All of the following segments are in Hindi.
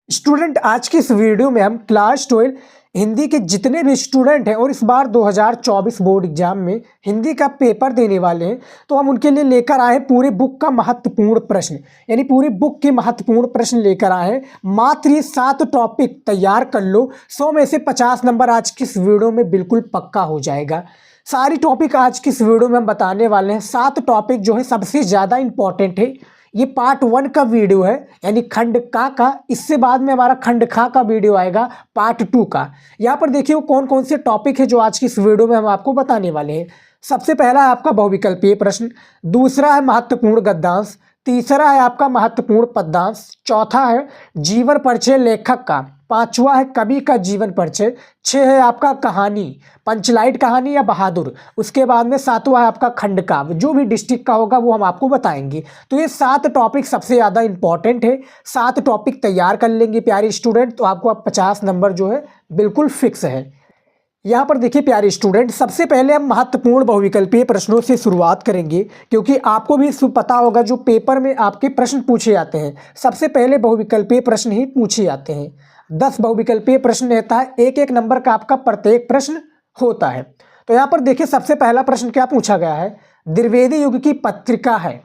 स्टूडेंट, आज की इस वीडियो में हम क्लास 12 हिंदी के जितने भी स्टूडेंट हैं और इस बार 2024 बोर्ड एग्जाम में हिंदी का पेपर देने वाले हैं, तो हम उनके लिए लेकर आए पूरे बुक का महत्वपूर्ण प्रश्न, यानी पूरी बुक के महत्वपूर्ण प्रश्न लेकर आए हैं। मात्र ये 7 टॉपिक तैयार कर लो, 100 में से 50 नंबर आज की इस वीडियो में बिल्कुल पक्का हो जाएगा। सारी टॉपिक आज की इस वीडियो में हम बताने वाले हैं। 7 टॉपिक जो है सबसे ज़्यादा इंपॉर्टेंट है। ये पार्ट 1 का वीडियो है, यानी खंड का। इससे बाद में हमारा खंड खा का वीडियो आएगा पार्ट 2 का। यहाँ पर देखिए वो कौन कौन से टॉपिक है जो आज की इस वीडियो में हम आपको बताने वाले हैं। सबसे पहला है आपका बहुविकल्पीय प्रश्न, दूसरा है महत्वपूर्ण गद्यांश, तीसरा है आपका महत्वपूर्ण पद्यांश, चौथा है जीवन परिचय लेखक का, पांचवा है कवि का जीवन परिचय, 6 है आपका कहानी, पंचलाइट कहानी या बहादुर, उसके बाद में 7वां है आपका खंड काव्य। जो भी डिस्ट्रिक्ट का होगा वो हम आपको बताएंगे। तो ये 7 टॉपिक सबसे ज़्यादा इंपॉर्टेंट है। 7 टॉपिक तैयार कर लेंगे प्यारे स्टूडेंट, तो आपको अब 50 नंबर जो है बिल्कुल फिक्स है। यहाँ पर देखिए प्यारे स्टूडेंट, सबसे पहले हम महत्वपूर्ण बहुविकल्पीय प्रश्नों से शुरुआत करेंगे, क्योंकि आपको भी पता होगा जो पेपर में आपके प्रश्न पूछे जाते हैं सबसे पहले बहुविकल्पीय प्रश्न ही पूछे जाते हैं। 10 बहुविकल्पीय प्रश्न रहता है, एक एक नंबर का आपका प्रत्येक प्रश्न होता है। तो यहाँ पर देखिए सबसे पहला प्रश्न क्या पूछा गया है, द्विवेदी युग की पत्रिका है,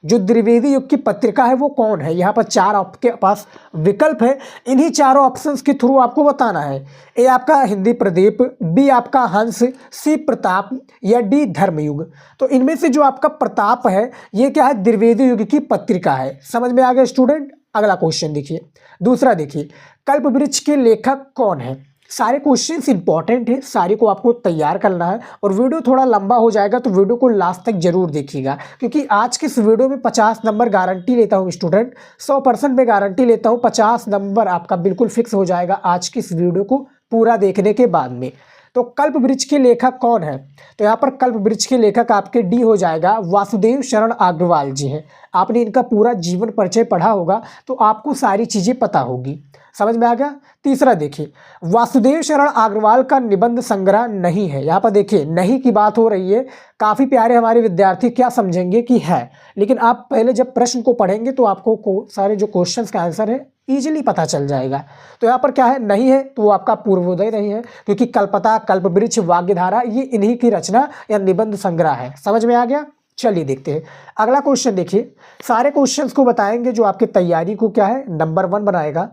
जो द्विवेदी युग की पत्रिका है वो कौन है। यहाँ पर 4 आपके पास विकल्प है, इन्हीं चारों ऑप्शंस के थ्रू आपको बताना है। ए आपका हिंदी प्रदीप, बी आपका हंस, सी प्रताप या डी धर्मयुग। तो इनमें से जो आपका प्रताप है ये क्या है, द्विवेदी युग की पत्रिका है। समझ में आ गया स्टूडेंट। अगला क्वेश्चन देखिए, दूसरा देखिए, कल्पवृक्ष के लेखक कौन है। सारे क्वेश्चंस इंपॉर्टेंट है, सारे को आपको तैयार करना है और वीडियो थोड़ा लंबा हो जाएगा तो वीडियो को लास्ट तक जरूर देखिएगा, क्योंकि आज के इस वीडियो में 50 नंबर गारंटी लेता हूं स्टूडेंट, 100% में गारंटी लेता हूं। 50 नंबर आपका बिल्कुल फिक्स हो जाएगा आज की इस वीडियो को पूरा देखने के बाद में। तो कल्पवृक्ष के लेखक कौन है, तो यहाँ पर कल्पवृक्ष के लेखक आपके डी हो जाएगा, वासुदेव शरण अग्रवाल जी हैं। आपने इनका पूरा जीवन परिचय पढ़ा होगा तो आपको सारी चीज़ें पता होगी। समझ में आ गया। तीसरा देखिए, वासुदेव शरण अग्रवाल का निबंध संग्रह नहीं है। यहाँ पर देखिए नहीं की बात हो रही है। काफ़ी प्यारे हमारे विद्यार्थी क्या समझेंगे कि है, लेकिन आप पहले जब प्रश्न को पढ़ेंगे तो आपको सारे जो क्वेश्चंस का आंसर है ईजिली पता चल जाएगा। तो यहाँ पर क्या है, नहीं है तो वो आपका पूर्वोदय नहीं है, क्योंकि कल्पता, कल्पवृक्ष, वाग्यधारा ये इन्हीं की रचना या निबंध संग्रह है। समझ में आ गया। चलिए देखते हैं अगला क्वेश्चन। देखिए सारे क्वेश्चंस को बताएंगे जो आपकी तैयारी को क्या है नंबर 1 बनाएगा।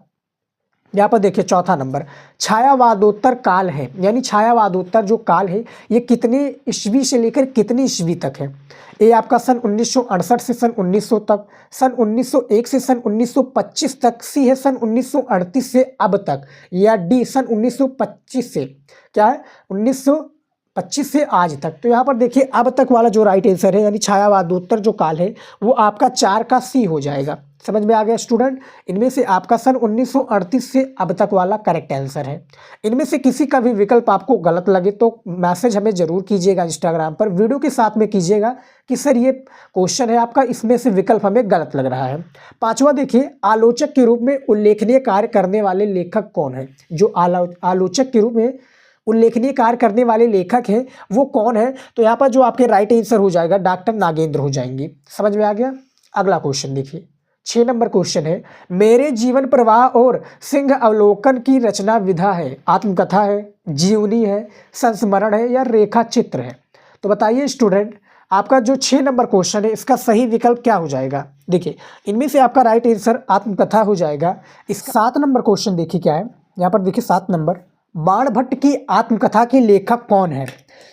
यहाँ पर देखिए चौथा नंबर, छायावादोत्तर काल है, यानी छायावादोत्तर जो काल है ये कितने ईस्वी से लेकर कितनी ईस्वी तक है। ए आपका सन 1968 से सन 1900 तक, सन 1901 से सन 1925 तक, सी है सन 1938 से अब तक, या डी सन 1925 से क्या है 1925 से आज तक। तो यहाँ पर देखिए अब तक वाला जो राइट आंसर है, यानी छायावादोत्तर जो काल है वो आपका 4 का सी हो जाएगा। समझ में आ गया स्टूडेंट। इनमें से आपका सन 1938 से अब तक वाला करेक्ट आंसर है। इनमें से किसी का भी विकल्प आपको गलत लगे तो मैसेज हमें जरूर कीजिएगा इंस्टाग्राम पर, वीडियो के साथ में कीजिएगा कि सर ये क्वेश्चन है आपका, इसमें से विकल्प हमें गलत लग रहा है। पांचवा देखिए, आलोचक के रूप में उल्लेखनीय कार्य करने वाले लेखक कौन है। जो आलोचक के रूप में उल्लेखनीय कार्य करने वाले लेखक हैं वो कौन है, तो यहाँ पर जो आपके राइट आंसर हो जाएगा डॉक्टर नागेंद्र हो जाएंगे। समझ में आ गया। अगला क्वेश्चन देखिए, 6 नंबर क्वेश्चन है, मेरे जीवन प्रवाह और सिंह अवलोकन की रचना विधा है, आत्मकथा है, जीवनी है, संस्मरण है या रेखा चित्र है। तो बताइए स्टूडेंट, आपका जो 6 नंबर क्वेश्चन है इसका सही विकल्प क्या हो जाएगा। देखिए इनमें से आपका राइट आंसर आत्मकथा हो जाएगा। इसका 7 नंबर क्वेश्चन देखिए क्या है, यहाँ पर देखिए 7 नंबर, बाणभट्ट की आत्मकथा के लेखक कौन है।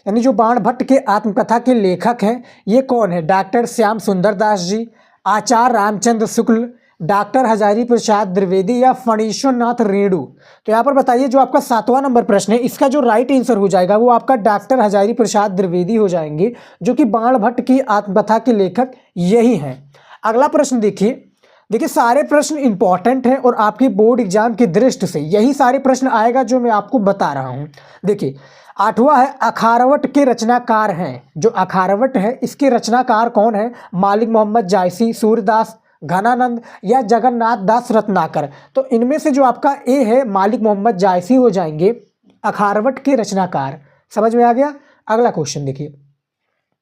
यानी जो बाणभट्ट के आत्मकथा के लेखक हैं ये कौन है, डॉक्टर श्याम सुंदर दास जी, आचार्य रामचंद्र शुक्ल, डॉक्टर हजारी प्रसाद द्विवेदी या फणीश्वर नाथ रेणु। तो यहाँ पर बताइए जो आपका 7वां नंबर प्रश्न है इसका जो राइट आंसर हो जाएगा वो आपका डॉक्टर हजारी प्रसाद द्विवेदी हो जाएंगे, जो कि बाणभट्ट की आत्मकथा के लेखक यही हैं। अगला प्रश्न देखिए सारे प्रश्न इंपॉर्टेंट हैं और आपके बोर्ड एग्जाम की दृष्टि से यही सारे प्रश्न आएगा जो मैं आपको बता रहा हूँ। देखिए 8वां है, अखारवट के रचनाकार हैं। जो अखारवट है इसके रचनाकार कौन है, मालिक मोहम्मद जायसी, सूर्यदास, घनानंद या जगन्नाथ दास रत्नाकर। तो इनमें से जो आपका ए है मालिक मोहम्मद जायसी हो जाएंगे अखारवट के रचनाकार। समझ में आ गया। अगला क्वेश्चन देखिए,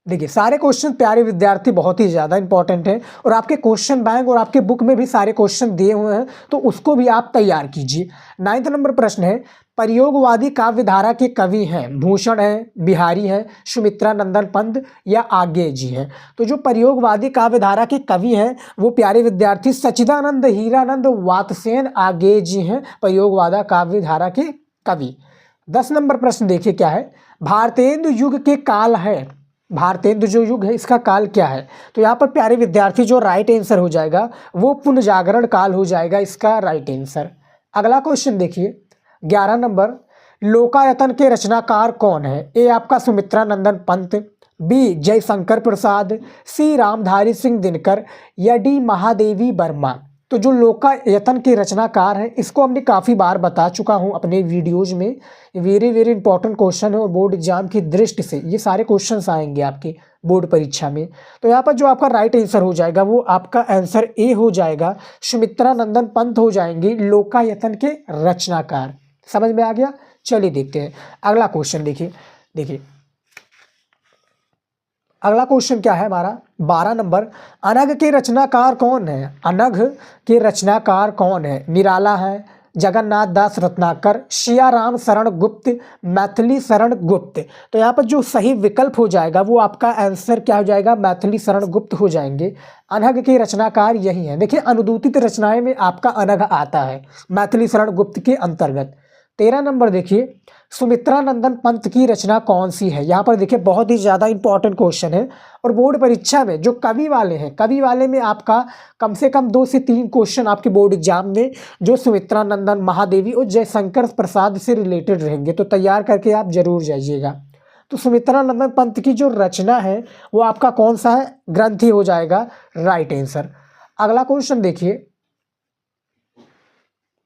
देखिए सारे क्वेश्चन प्यारे विद्यार्थी बहुत ही ज़्यादा इंपॉर्टेंट है और आपके क्वेश्चन बैंक और आपके बुक में भी सारे क्वेश्चन दिए हुए हैं, तो उसको भी आप तैयार कीजिए। 9 नंबर प्रश्न है, प्रयोगवादी काव्य धारा के कवि हैं भूषण है, बिहारी है, सुमित्रा नंदन पंत या आगे जी हैं। तो जो प्रयोगवादी काव्य धारा के कवि हैं वो प्यारे विद्यार्थी सच्चिदानंद हीरानंद वात्स्ययन आगे जी हैं, प्रयोगवादा काव्य धारा के कवि। 10 नंबर प्रश्न देखिए क्या है, भारतेंदु युग के काल है, भारतेंदु जो युग है इसका काल क्या है। तो यहाँ पर प्यारे विद्यार्थी जो राइट आंसर हो जाएगा वो पुनर्जागरण काल हो जाएगा इसका राइट आंसर। अगला क्वेश्चन देखिए 11 नंबर, लोकायतन के रचनाकार कौन है। ए आपका सुमित्रा नंदन पंत, बी जयशंकर प्रसाद, सी रामधारी सिंह दिनकर या डी महादेवी वर्मा। तो जो लोकायतन के रचनाकार हैं इसको हमने काफ़ी बार बता चुका हूं अपने वीडियोज में। वेरी वेरी इंपॉर्टेंट क्वेश्चन है और बोर्ड एग्जाम की दृष्टि से ये सारे क्वेश्चंस आएंगे आपके बोर्ड परीक्षा में। तो यहाँ पर जो आपका राइट आंसर हो जाएगा वो आपका आंसर ए हो जाएगा, सुमित्रा नंदन पंत हो जाएंगे लोकायतन के रचनाकार। समझ में आ गया। चलिए देखते हैं अगला क्वेश्चन। देखिए अगला क्वेश्चन क्या है हमारा 12 नंबर, अनघ के रचनाकार कौन है। अनघ के रचनाकार कौन है। निराला है, जगन्नाथ दास रत्नाकर, सियाराम शरण गुप्त, मैथिली शरण गुप्त। तो यहाँ पर जो सही विकल्प हो जाएगा वो आपका आंसर क्या हो जाएगा, मैथिली शरण गुप्त हो जाएंगे। अनघ के रचनाकार यही है। देखिए अनुदूतित रचनाएं में आपका अनघ आता है मैथिली शरण गुप्त के अंतर्गत। 13 नंबर देखिए, सुमित्रा नंदन पंत की रचना कौन सी है। यहाँ पर देखिए बहुत ही ज़्यादा इंपॉर्टेंट क्वेश्चन है और बोर्ड परीक्षा में जो कवि वाले हैं, कवि वाले में आपका कम से कम 2 से 3 क्वेश्चन आपके बोर्ड एग्जाम में जो सुमित्रा नंदन, महादेवी और जयशंकर प्रसाद से रिलेटेड रहेंगे, तो तैयार करके आप जरूर जाइएगा। तो सुमित्रा नंदन पंत की जो रचना है वो आपका कौन सा है, ग्रंथ ही हो जाएगा राइट आंसर। अगला क्वेश्चन देखिए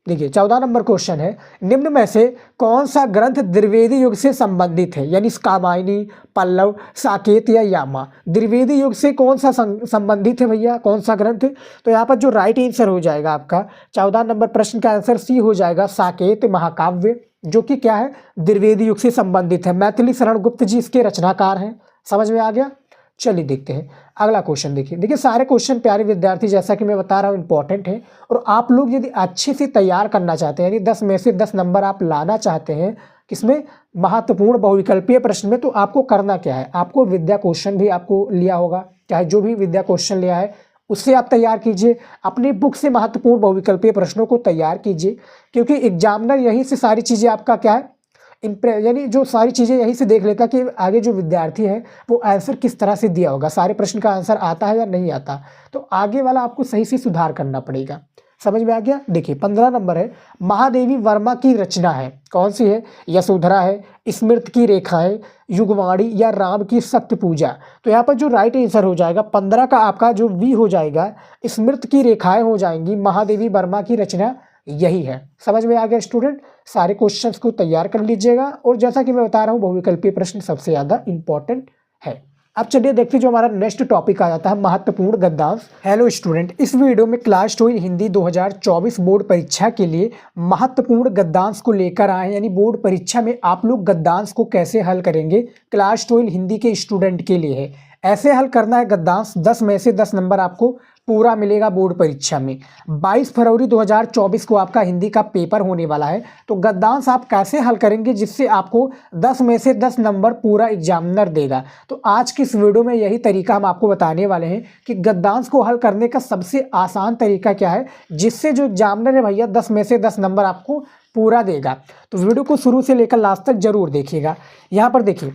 14 नंबर क्वेश्चन है, निम्न में से कौन सा ग्रंथ द्विवेदी युग से संबंधित है, यानी कामायनी, पल्लव, साकेत या यामा। द्विवेदी युग से कौन सा संबंधित है भैया, कौन सा ग्रंथ। तो यहाँ पर जो राइट आंसर हो जाएगा आपका 14 नंबर प्रश्न का आंसर सी हो जाएगा, साकेत महाकाव्य, जो कि क्या है द्विवेदी युग से संबंधित है। मैथिली शरण गुप्त जी इसके रचनाकार हैं। समझ में आ गया। चलिए देखते हैं अगला क्वेश्चन। देखिए सारे क्वेश्चन प्यारे विद्यार्थी जैसा कि मैं बता रहा हूँ इंपॉर्टेंट है और आप लोग यदि अच्छे से तैयार करना चाहते हैं, यानी 10 में से 10 नंबर आप लाना चाहते हैं किसमें, महत्वपूर्ण बहुविकल्पीय प्रश्न में, तो आपको करना क्या है, आपको विद्या क्वेश्चन भी आपको लिया होगा, चाहे जो भी विद्या क्वेश्चन लिया है उससे आप तैयार कीजिए। अपनी बुक से महत्वपूर्ण बहुविकल्पीय प्रश्नों को तैयार कीजिए, क्योंकि एग्जामिनर यहीं से सारी चीज़ें आपका क्या है यानी जो सारी चीज़ें यहीं से देख लेता कि आगे जो विद्यार्थी है वो आंसर किस तरह से दिया होगा, सारे प्रश्न का आंसर आता है या नहीं आता, तो आगे वाला आपको सही से सुधार करना पड़ेगा। समझ में आ गया। देखिए 15 नंबर है, महादेवी वर्मा की रचना है कौन सी है, यशोधरा है, स्मृत की रेखाएं, युगवाणी या राम की सत्य पूजा। तो यहाँ पर जो राइट आंसर हो जाएगा 15 का आपका जो वी हो जाएगा, स्मृत की रेखाएं हो जाएंगी, महादेवी वर्मा की रचना यही है। समझ में आ गया स्टूडेंट। सारे क्वेश्चंस को तैयार कर लीजिएगा और जैसा कि मैं बता रहा हूँ बहुविकल्पीय प्रश्न सबसे ज़्यादा इंपॉर्टेंट है। अब चलिए देखते जो हमारा नेक्स्ट टॉपिक आ जाता है महत्वपूर्ण गद्यांश। हेलो स्टूडेंट, इस वीडियो में क्लास 12 हिंदी 2024 बोर्ड परीक्षा के लिए महत्वपूर्ण गद्यांश को लेकर आए, यानी बोर्ड परीक्षा में आप लोग गद्यांश को कैसे हल करेंगे, क्लास 12 हिंदी के स्टूडेंट के लिए है। ऐसे हल करना है गद्यांश, 10 में से 10 नंबर आपको पूरा मिलेगा बोर्ड परीक्षा में। 22 फरवरी 2024 को आपका हिंदी का पेपर होने वाला है, तो गद्यांश आप कैसे हल करेंगे जिससे आपको 10 में से 10 नंबर पूरा एग्जामिनर देगा। तो आज की इस वीडियो में यही तरीका हम आपको बताने वाले हैं कि गद्यांश को हल करने का सबसे आसान तरीका क्या है, जिससे जो एग्जामिनर है भैया 10 में से 10 नंबर आपको पूरा देगा। तो वीडियो को शुरू से लेकर लास्ट तक जरूर देखिएगा। यहाँ पर देखिए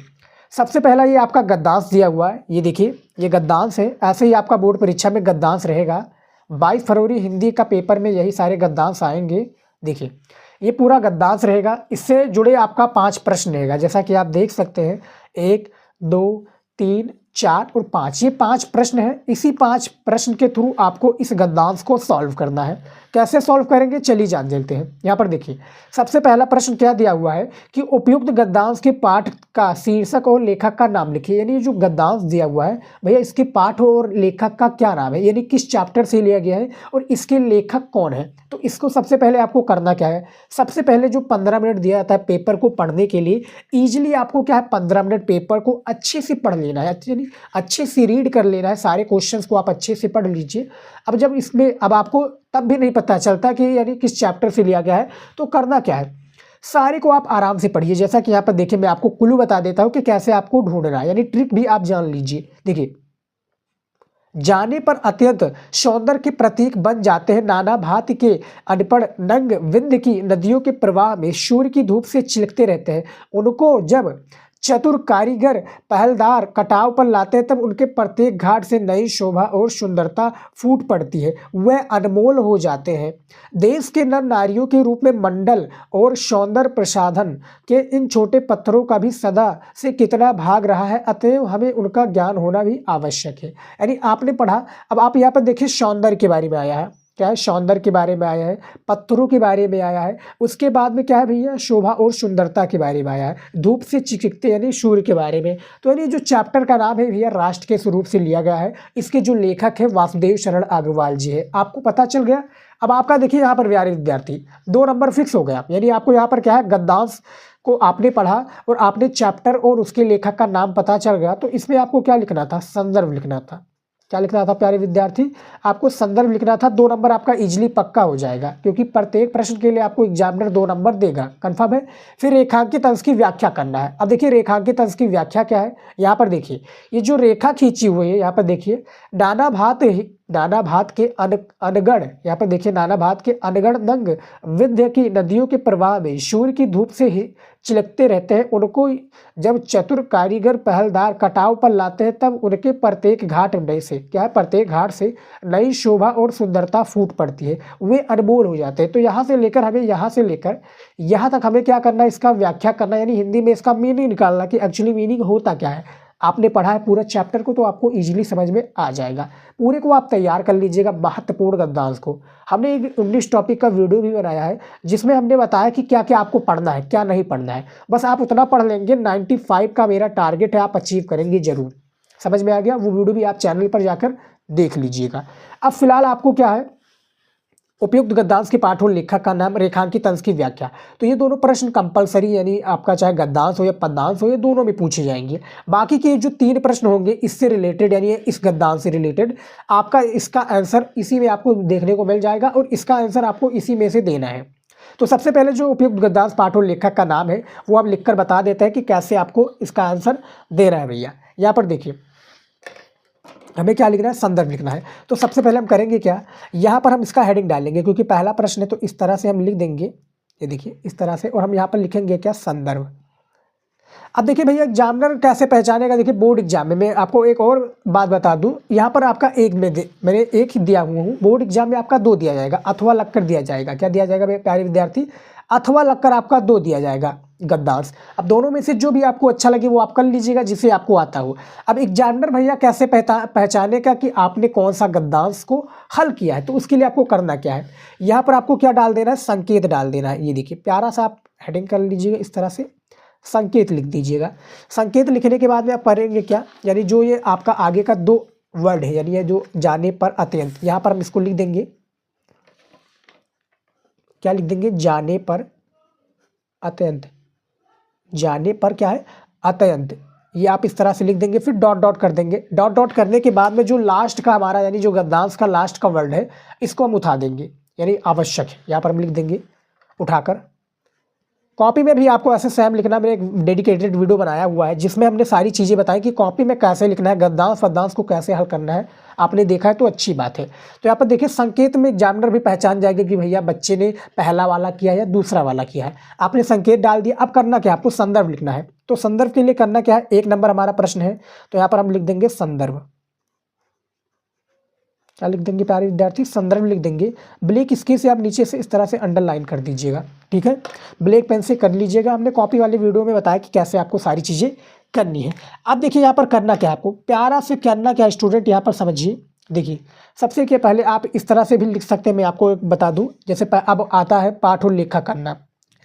सबसे पहला ये आपका गद्यांश दिया हुआ है, ये देखिए ये गद्यांश है। ऐसे ही आपका बोर्ड परीक्षा में गद्यांश रहेगा। 22 फरवरी हिंदी का पेपर में यही सारे गद्यांश आएंगे। देखिए ये पूरा गद्यांश रहेगा, इससे जुड़े आपका 5 प्रश्न रहेगा, जैसा कि आप देख सकते हैं 1, 2, 3, 4 और 5, ये 5 प्रश्न हैं। इसी 5 प्रश्न के थ्रू आपको इस गद्यांश को सॉल्व करना है। कैसे सॉल्व करेंगे चलिए जान लेते हैं। यहाँ पर देखिए सबसे पहला प्रश्न क्या दिया हुआ है कि उपयुक्त गद्यांश के पाठ का शीर्षक और लेखक का नाम लिखिए। यानी जो गद्यांश दिया हुआ है भैया इसके पाठ और लेखक का क्या नाम है, यानी किस चैप्टर से लिया गया है और इसके लेखक कौन है। तो इसको सबसे पहले आपको करना क्या है, सबसे पहले जो 15 मिनट दिया जाता है पेपर को पढ़ने के लिए, ईजिली आपको क्या है 15 मिनट पेपर को अच्छे से पढ़ लेना है, अच्छे से रीड कर लेना है, सारे क्वेश्चंस को आप अच्छे से पढ़ लीजिए। अब जब इसमें अब आपको तब भी नहीं पता चलता कि यानी किस चैप्टर से लिया गया है, तो करना क्या है सारे को आप आराम से पढ़िए। जैसा कि यहाँ पर देखिए मैं आपको क्लू बता देता हूँ कि कैसे आपको ढूंढना है, यानी ट्रिक भी आप जान लीजिए। देखिए जाने पर अत्यंत सौंदर्य के प्रतीक बन जाते हैं नाना भांति के अनपढ़ नंग विंध्य की नदियों के प्रवाह में सूर्य की धूप से चिलकते रहते हैं। उनको जब चतुर कारीगर पहलदार कटाव पर लाते हैं तब उनके प्रत्येक घाट से नई शोभा और सुंदरता फूट पड़ती है, वह अनमोल हो जाते हैं। देश के नर नारियों के रूप में मंडल और सौंदर्य प्रसाधन के इन छोटे पत्थरों का भी सदा से कितना भाग रहा है, अतएव हमें उनका ज्ञान होना भी आवश्यक है। यानी आपने पढ़ा, अब आप यहाँ पर देखिए सौंदर्य के बारे में आया है, क्या है सौंदर्य के बारे में आया है, पत्थरों के बारे में आया है, उसके बाद में क्या है भैया शोभा और सुंदरता के बारे में आया है, धूप से चिकते यानी सूर्य के बारे में। तो यानी जो चैप्टर का नाम है भैया राष्ट्र के स्वरूप से लिया गया है, इसके जो लेखक है वासुदेव शरण अग्रवाल जी है। आपको पता चल गया। अब आपका देखिए यहाँ पर प्यारे विद्यार्थी 2 नंबर फिक्स हो गया, यानी आपको यहाँ पर क्या है गद्यांश को आपने पढ़ा और आपने चैप्टर और उसके लेखक का नाम पता चल गया। तो इसमें आपको क्या लिखना था, संदर्भ लिखना था। क्या लिखना था प्यारे विद्यार्थी, आपको संदर्भ लिखना था। 2 नंबर आपका इजीली पक्का हो जाएगा, क्योंकि प्रत्येक प्रश्न के लिए आपको एग्जामिनर 2 नंबर देगा, कंफर्म है। फिर रेखांकित अंश की व्याख्या करना है। अब देखिए रेखांकित अंश की व्याख्या क्या है, यहाँ पर देखिए ये जो रेखा खींची हुई है यहाँ पर देखिए नाना भात के अनगढ़, यहाँ पर देखिए नाना भात के अनगढ़ नंग विंध्य की नदियों के प्रवाह में सूर्य की धूप से ही चिलकते रहते हैं। उनको जब चतुर कारीगर पहलदार कटाव पर लाते हैं तब उनके प्रत्येक घाट में से क्या है प्रत्येक घाट से नई शोभा और सुंदरता फूट पड़ती है, वे अनमोल हो जाते हैं। तो यहाँ से लेकर हमें यहाँ से लेकर यहाँ तक हमें क्या करना है, इसका व्याख्या करना, यानी हिंदी में इसका मीनिंग निकालना कि एक्चुअली मीनिंग होता क्या है। आपने पढ़ा है पूरा चैप्टर को तो आपको इजीली समझ में आ जाएगा। पूरे को आप तैयार कर लीजिएगा महत्वपूर्ण गद्यांश को। हमने एक 19 टॉपिक का वीडियो भी बनाया है जिसमें हमने बताया कि क्या क्या आपको पढ़ना है क्या नहीं पढ़ना है। बस आप उतना पढ़ लेंगे, 95 का मेरा टारगेट है, आप अचीव करेंगे जरूर। समझ में आ गया, वो वीडियो भी आप चैनल पर जाकर देख लीजिएगा। अब फिलहाल आपको क्या है उपयुक्त गद्यांश के पाठ और लेखक का नाम, रेखांकित अंश की व्याख्या। तो ये दोनों प्रश्न कंपलसरी, यानी आपका चाहे गद्यांश हो या पद्यांश हो, ये दोनों में पूछे जाएंगे। बाकी के जो 3 प्रश्न होंगे इससे रिलेटेड, यानी इस गद्यांश से रिलेटेड, आपका इसका आंसर इसी में आपको देखने को मिल जाएगा और इसका आंसर आपको इसी में से देना है। तो सबसे पहले जो उपयुक्त गद्यांश पाठ और लेखक का नाम है वो आप लिखकर बता देते हैं कि कैसे आपको इसका आंसर देना है। भैया यहाँ पर देखिए हमें क्या लिखना है, संदर्भ लिखना है। तो सबसे पहले हम करेंगे क्या, यहाँ पर हम इसका हेडिंग डालेंगे क्योंकि पहला प्रश्न है, तो इस तरह से हम लिख देंगे, ये देखिए इस तरह से, और हम यहाँ पर लिखेंगे क्या, संदर्भ। अब देखिए भैया एग्जामिनर कैसे पहचानेगा, देखिए बोर्ड एग्जाम में मैं आपको एक और बात बता दूं, यहाँ पर आपका मैंने एक ही दिया हुआ हूँ, बोर्ड एग्जाम में आपका 2 दिया जाएगा, अथवा लगकर दिया जाएगा। क्या दिया जाएगा प्यारे विद्यार्थी, अथवा लगकर आपका 2 दिया जाएगा गद्यांश। अब दोनों में से जो भी आपको अच्छा लगे वो आप कर लीजिएगा जिसे आपको आता हो। अब एग्जामिनर भैया कैसे पहचानेगा कि आपने कौन सा गद्यांश को हल किया है, तो उसके लिए आपको करना क्या है, यहाँ पर आपको क्या डाल देना है, संकेत डाल देना है। ये देखिए प्यारा सा आप हेडिंग कर लीजिएगा, इस तरह से संकेत लिख दीजिएगा। संकेत लिखने के बाद में आप करेंगे क्या, यानी जो ये आपका आगे का 2 वर्ड है, यानी ये जो जाने पर अत्यंत, यहाँ पर हम इसको लिख देंगे, क्या लिख देंगे, जाने पर अत्यंत। जाने पर क्या है, अत्यंत, ये आप इस तरह से लिख देंगे। फिर डॉट डॉट कर देंगे। डॉट डॉट करने के बाद में जो लास्ट का हमारा, यानी जो गद्यांश का लास्ट का वर्ड है, इसको हम उठा देंगे, यानी आवश्यक है, यहाँ पर हम लिख देंगे उठाकर। कॉपी में भी आपको ऐसे सेम लिखना, मैंने एक डेडिकेटेड वीडियो बनाया हुआ है जिसमें हमने सारी चीज़ें बताई कि कॉपी में कैसे लिखना है, गद्यांश पद्यांश को कैसे हल करना है। आपने देखा है तो अच्छी बात है। तो यहाँ पर देखिए संकेत में एग्जामिनर भी पहचान जाएगा कि भैया बच्चे ने पहला वाला किया या दूसरा वाला किया है। आपने संकेत डाल दिया, अब करना क्या, आपको संदर्भ लिखना है। तो संदर्भ के लिए करना क्या है, 1 नंबर हमारा प्रश्न है, तो यहाँ पर हम लिख देंगे संदर्भ। क्या लिख देंगे प्यारे विद्यार्थी, संदर्भ लिख देंगे। ब्लैक स्केल से आप नीचे से इस तरह से अंडरलाइन कर दीजिएगा, ठीक है, ब्लैक पेन से कर लीजिएगा। हमने कॉपी वाले वीडियो में बताया कि कैसे आपको सारी चीज़ें करनी है। अब देखिए यहाँ पर करना क्या है, आपको प्यारा से करना क्या है स्टूडेंट, यहाँ पर समझिए, देखिए सबसे के पहले आप इस तरह से भी लिख सकते हैं, मैं आपको एक बता दूं, जैसे अब आता है पाठ और लेखक का नाम,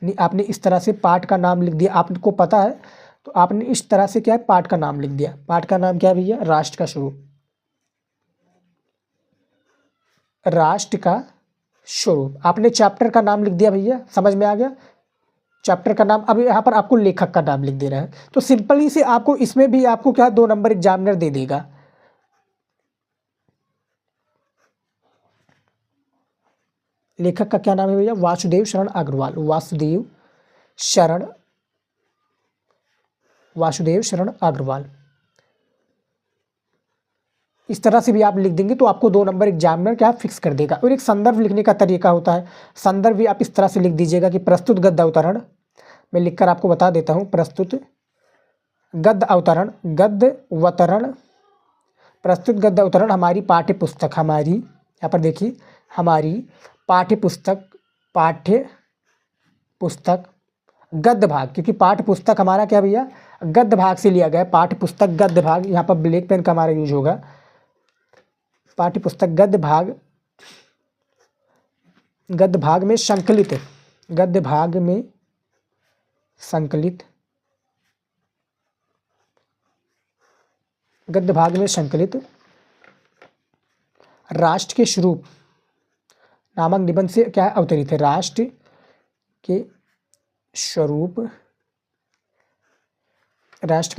यानी आपने इस तरह से पाठ का नाम लिख दिया, आपको पता है तो आपने इस तरह से क्या है पाठ का नाम लिख दिया। पाठ का नाम क्या है भैया, राष्ट्र का स्वरूप, राष्ट्र का स्वरूप। आपने चैप्टर का नाम लिख दिया भैया, समझ में आ गया, चैप्टर का नाम। अब यहाँ पर आपको लेखक का नाम लिख दे रहा है, तो सिंपली से आपको इसमें भी आपको क्या 2 नंबर एग्जामिनर दे देगा। लेखक का क्या नाम है भैया, वासुदेव शरण अग्रवाल, वासुदेव शरण अग्रवाल। इस तरह से भी आप लिख देंगे तो आपको 2 नंबर एग्जामिनर क्या फिक्स कर देगा। और एक संदर्भ लिखने का तरीका होता है, संदर्भ भी आप इस तरह से लिख दीजिएगा कि प्रस्तुत गद्य अवतरण, मैं लिखकर आपको बता देता हूँ, प्रस्तुत गद्य अवतरण, प्रस्तुत गद्य अवतरण हमारी पाठ्य पुस्तक, हमारी यहाँ पर देखिए हमारी पाठ्य पुस्तक गद्य भाग, क्योंकि पाठ्य पुस्तक हमारा क्या भैया गद्य भाग से लिया गया है, पाठ्य पुस्तक गद्य भाग, यहाँ पर ब्लैक पेन का हमारा यूज होगा, पाठ्य पुस्तक गद्य भाग में संकलित, गद्य भाग में संकलित, गद्य भाग में संकलित राष्ट्र के स्वरूप नामक निबंध से क्या अवतरित है, राष्ट्र के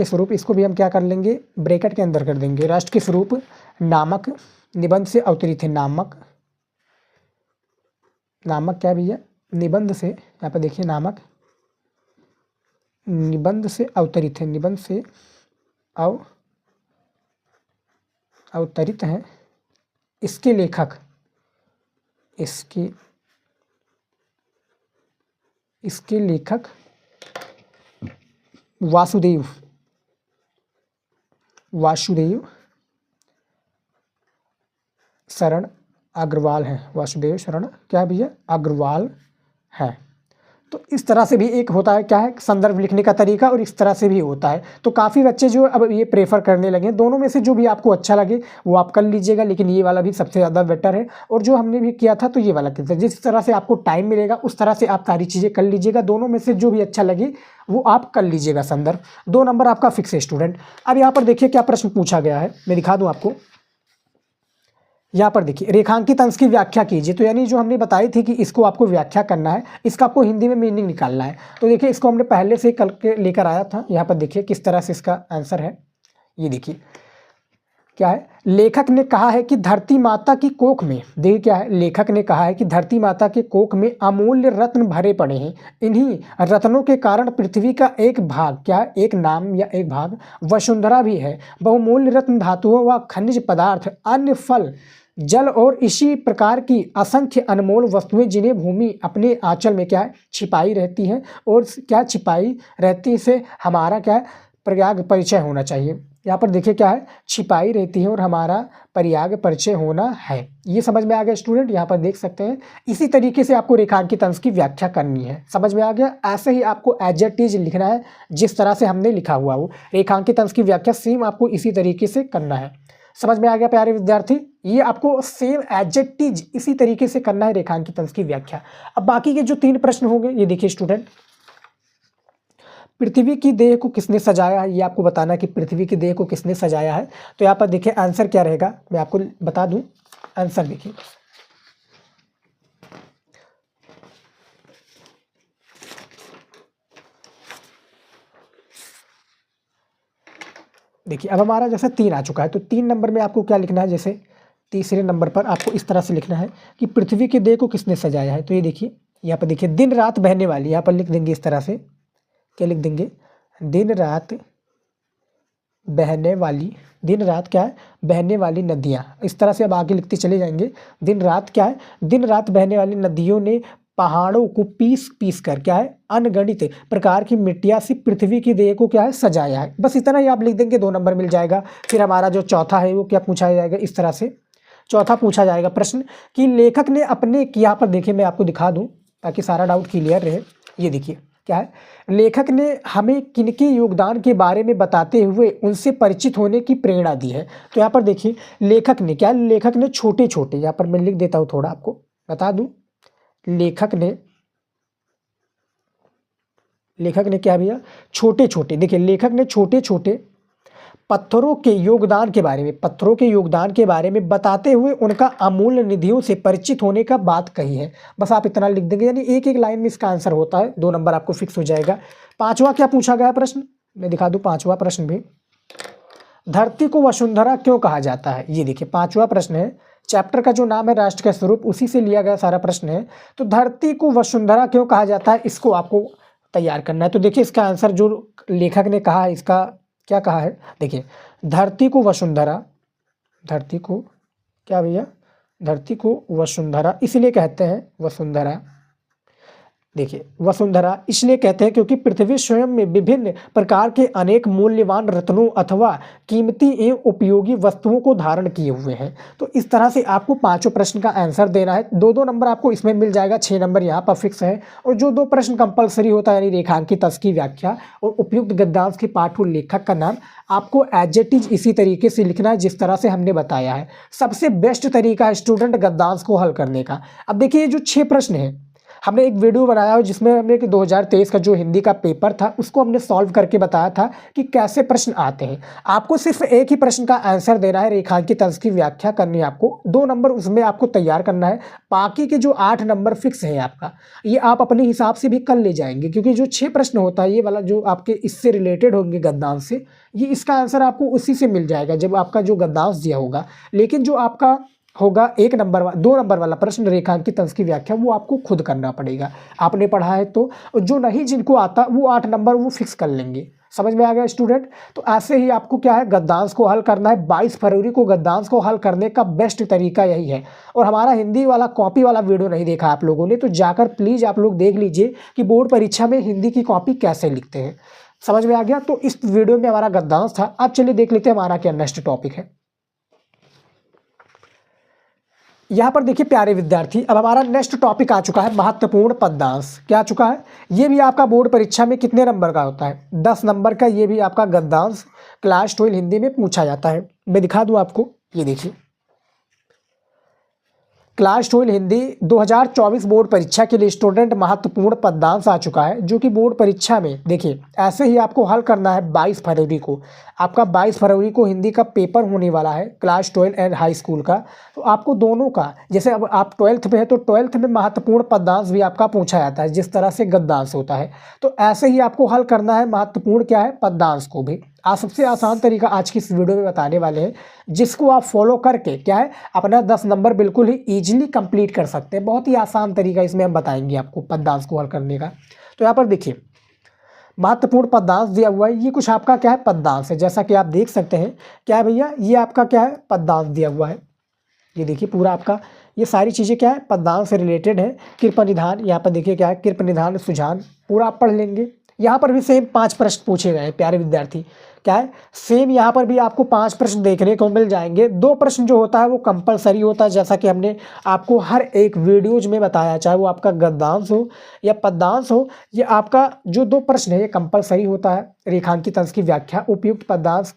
स्वरूप, इसको भी हम क्या कर लेंगे ब्रैकेट के अंदर कर देंगे, राष्ट्र के स्वरूप नामक निबंध से अवतरित है, नामक क्या भैया निबंध से, यहाँ पर देखिए नामक निबंध से अवतरित है, निबंध से अवतरित है, इसके लेखक वासुदेव शरण अग्रवाल है, वासुदेव शरण क्या भैया अग्रवाल है। तो इस तरह से भी एक होता है क्या है संदर्भ लिखने का तरीका, और इस तरह से भी होता है। तो काफ़ी बच्चे जो अब ये प्रेफर करने लगे, दोनों में से जो भी आपको अच्छा लगे वो आप कर लीजिएगा, लेकिन ये वाला भी सबसे ज़्यादा बेटर है। और जो हमने भी किया था तो ये वाला किया था, जिस तरह से आपको टाइम मिलेगा उस तरह से आप सारी चीज़ें कर लीजिएगा, दोनों में से जो भी अच्छा लगे वो आप कर लीजिएगा संदर्भ। 2 नंबर आपका फिक्स है स्टूडेंट। अब यहाँ पर देखिए क्या प्रश्न पूछा गया है, मैं दिखा दूँ आपको। यहाँ पर देखिए रेखांकित अंश की व्याख्या कीजिए, तो यानी जो हमने बताई थी कि इसको आपको व्याख्या करना है, इसका आपको हिंदी में मीनिंग निकालना है। तो देखिए इसको हमने पहले से कल के लेकर आया था, यहाँ पर देखिए किस तरह से इसका आंसर है। ये देखिए क्या है, लेखक ने कहा है कि धरती माता की कोख में, देखिए क्या है, लेखक ने कहा है कि धरती माता के कोख में अमूल्य रत्न भरे पड़े हैं, इन्हीं रत्नों के कारण पृथ्वी का एक भाग, क्या एक नाम या एक भाग वसुंधरा भी है। बहुमूल्य रत्न धातुओं व खनिज पदार्थ, अन्य फल, जल और इसी प्रकार की असंख्य अनमोल वस्तुएं जिन्हें भूमि अपने आंचल में क्या है छिपाई रहती है, और क्या छिपाई रहती से हमारा क्या है प्रयाग परिचय होना चाहिए। यहाँ पर देखिए क्या है छिपाई रहती है और हमारा पर्याग परिचय होना है। ये समझ में आ गया स्टूडेंट, यहाँ पर देख सकते हैं। इसी तरीके से आपको रेखांकित अंश की व्याख्या करनी है, समझ में आ गया। ऐसे ही आपको एज इट इज लिखना है, जिस तरह से हमने लिखा हुआ वो रेखांकित अंश की व्याख्या सेम आपको इसी तरीके से करना है। समझ में आ गया प्यारे विद्यार्थी, ये आपको सेम एज इट इज इसी तरीके से करना है रेखांकित अंश की व्याख्या। अब बाकी के जो 3 प्रश्न होंगे ये देखिए स्टूडेंट, पृथ्वी की देह को किसने सजाया है, ये आपको बताना है कि पृथ्वी की देह को किसने सजाया है। तो यहाँ पर देखिए आंसर क्या रहेगा, मैं आपको बता दूं आंसर। देखिए अब हमारा जैसे 3 आ चुका है, तो 3 नंबर में आपको क्या लिखना है, जैसे तीसरे नंबर पर आपको इस तरह से लिखना है कि पृथ्वी की देह को किसने सजाया है। तो ये देखिए यहाँ पर देखिए दिन रात बहने वाली, यहाँ पर लिख देंगे इस तरह से, क्या लिख देंगे दिन रात बहने वाली, दिन रात क्या है बहने वाली नदियाँ। इस तरह से अब आगे लिखते चले जाएंगे। दिन रात क्या है, दिन रात बहने वाली नदियों ने पहाड़ों को पीस पीस कर क्या है अनगणित प्रकार की मिट्टियाँ से पृथ्वी की देह को क्या है सजाया है। बस इतना ही आप लिख देंगे, 2 नंबर मिल जाएगा। फिर हमारा जो चौथा है वो क्या पूछा जाएगा, इस तरह से चौथा पूछा जाएगा प्रश्न कि लेखक ने अपने, यहाँ पर देखिए मैं आपको दिखा दूँ ताकि सारा डाउट क्लियर रहे। ये देखिए क्या है, लेखक ने हमें किनके योगदान के बारे में बताते हुए उनसे परिचित होने की प्रेरणा दी है। तो यहाँ पर देखिए लेखक ने क्या, लेखक ने छोटे छोटे, यहाँ पर मैं लिख देता हूँ थोड़ा आपको बता दूं, लेखक ने क्या भैया, छोटे छोटे, देखिए लेखक ने छोटे छोटे पत्थरों के योगदान के बारे में बताते हुए उनका अमूल्य निधियों से परिचित होने का बात कही है। बस आप इतना लिख देंगे, यानी एक एक लाइन में इसका आंसर होता है, 2 नंबर आपको फिक्स हो जाएगा। पांचवा क्या पूछा गया प्रश्न, मैं दिखा दूं पांचवा प्रश्न भी, धरती को वसुंधरा क्यों कहा जाता है। ये देखिए पांचवा प्रश्न है, चैप्टर का जो नाम है राष्ट्र का स्वरूप, उसी से लिया गया सारा प्रश्न है। तो धरती को वसुंधरा क्यों कहा जाता है, इसको आपको तैयार करना है। तो देखिए इसका आंसर जो लेखक ने कहा है, इसका क्या कहा है, देखिए धरती को वसुंधरा, धरती को क्या भैया, धरती को वसुंधरा इसलिए कहते हैं, वसुंधरा, देखिए वसुंधरा इसलिए कहते हैं क्योंकि पृथ्वी स्वयं में विभिन्न प्रकार के अनेक मूल्यवान रत्नों अथवा कीमती एवं उपयोगी वस्तुओं को धारण किए हुए हैं। तो इस तरह से आपको पांचों प्रश्न का आंसर देना है, 2-2 नंबर आपको इसमें मिल जाएगा, 6 नंबर यहाँ पर फिक्स है। और जो 2 प्रश्न कंपलसरी होता है, यानी रेखांकित की व्याख्या और उपयुक्त गद्यांश के पाठ और लेखक का नाम, आपको एज इट इज इसी तरीके से लिखना है जिस तरह से हमने बताया है। सबसे बेस्ट तरीका है स्टूडेंट गद्यांश को हल करने का। अब देखिए ये जो 6 प्रश्न है, हमने एक वीडियो बनाया है जिसमें हमने कि 2023 का जो हिंदी का पेपर था उसको हमने सॉल्व करके बताया था कि कैसे प्रश्न आते हैं। आपको सिर्फ एक ही प्रश्न का आंसर देना है, रेखांकित अंश की व्याख्या करनी है, आपको 2 नंबर उसमें आपको तैयार करना है। बाकी के जो 8 नंबर फिक्स है आपका, ये आप अपने हिसाब से भी कर ले जाएंगे, क्योंकि जो 6 प्रश्न होता है ये वाला जो आपके इससे रिलेटेड होंगे गद्यांश से, ये इसका आंसर आपको उसी से मिल जाएगा जब आपका जो गद्यांश दिया होगा। लेकिन जो आपका होगा 1 नंबर 2 नंबर वाला प्रश्न रेखांकित अंश की व्याख्या, वो आपको खुद करना पड़ेगा, आपने पढ़ा है तो। जो नहीं जिनको आता वो 8 नंबर वो फिक्स कर लेंगे। समझ में आ गया स्टूडेंट। तो ऐसे ही आपको क्या है, गद्यांश को हल करना है। 22 फरवरी को गद्यांश को हल करने का बेस्ट तरीका यही है। और हमारा हिंदी वाला कॉपी वाला वीडियो नहीं देखा आप लोगों ने, तो जाकर प्लीज़ आप लोग देख लीजिए कि बोर्ड परीक्षा में हिंदी की कॉपी कैसे लिखते हैं। समझ में आ गया। तो इस वीडियो में हमारा गद्यांश था। अब चलिए देख लेते हैं हमारा क्या नेक्स्ट टॉपिक है। यहाँ पर देखिए प्यारे विद्यार्थी, अब हमारा नेक्स्ट टॉपिक आ चुका है महत्वपूर्ण पद्यांश। क्या आ चुका है, ये भी आपका बोर्ड परीक्षा में कितने नंबर का होता है, 10 नंबर का। ये भी आपका गद्यांश क्लास 12 हिंदी में पूछा जाता है। मैं दिखा दूँ आपको, ये देखिए क्लास 12 हिंदी 2024 बोर्ड परीक्षा के लिए स्टूडेंट महत्वपूर्ण पद्यांश आ चुका है, जो कि बोर्ड परीक्षा में देखिए ऐसे ही आपको हल करना है। 22 फरवरी को आपका 22 फरवरी को हिंदी का पेपर होने वाला है, क्लास 12 एंड हाई स्कूल का। तो आपको दोनों का, जैसे अब आप 12th में है तो 12th में महत्वपूर्ण पद्यांश भी आपका पूछा जाता है, जिस तरह से गद्यांश होता है। तो ऐसे ही आपको हल करना है महत्वपूर्ण क्या है, पद्यांश को भी। सबसे आसान तरीका आज की इस वीडियो में बताने वाले हैं, जिसको आप फॉलो करके क्या है अपना 10 नंबर बिल्कुल ही इजीली कंप्लीट कर सकते हैं। बहुत ही आसान तरीका इसमें हम बताएंगे आपको पद्यांश को हल करने का। तो यहाँ पर देखिए महत्वपूर्ण पद्यांश दिया हुआ है, ये कुछ आपका क्या है पद्यांश है, जैसा कि आप देख सकते हैं। क्या है भैया, ये आपका क्या है पद्यांश दिया हुआ है। ये देखिए पूरा आपका ये सारी चीज़ें क्या है पद्यांश से रिलेटेड है। कृपा निधान, यहाँ पर देखिए क्या है कृपा निधान सुझान, पूरा आप पढ़ लेंगे। यहाँ पर भी सेम 5 प्रश्न पूछे गए हैं प्यारे विद्यार्थी। क्या है सेम यहाँ पर भी आपको 5 प्रश्न देखने को मिल जाएंगे। 2 प्रश्न जो होता है वो कंपलसरी होता है, जैसा कि हमने आपको हर एक वीडियोज में बताया, चाहे वो आपका गद्यांश हो या पद्यांश हो। ये आपका जो 2 प्रश्न है ये कंपलसरी होता है। रेखांकित अंश की व्याख्या, उपयुक्त पद्यांश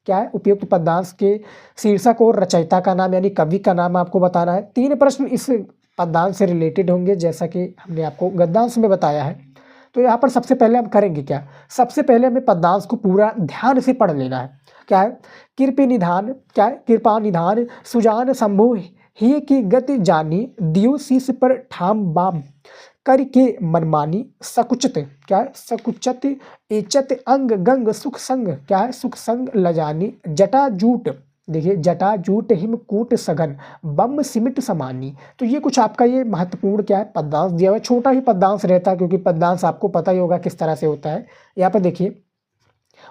क्या है, उपयुक्त पद्यांश के शीर्षक और रचयिता का नाम यानी कवि का नाम आपको बताना है। 3 प्रश्न इस पद्यांश से रिलेटेड होंगे, जैसा कि हमने आपको गद्यांश में बताया है। तो यहाँ पर सबसे पहले हम करेंगे क्या, सबसे पहले हमें पद्यांश को पूरा ध्यान से पढ़ लेना है। क्या है कृपा निधान, क्या है कृपा निधान सुजान शंभु ही की गति जानी, दियो शीश पर ठाम बाम करके मनमानी, सकुचित क्या है सकुचत इचत अंग गंग सुख संग, क्या है सुख संग लजानी, जटा जूट, देखिए जटा जूट हिमकूट सघन बम सिमिट समानी। तो ये कुछ आपका ये महत्वपूर्ण क्या है पद्यांश दिया हुआ है। छोटा ही पद्यांश रहता है, क्योंकि पद्यांश आपको पता ही होगा किस तरह से होता है। यहाँ पर देखिए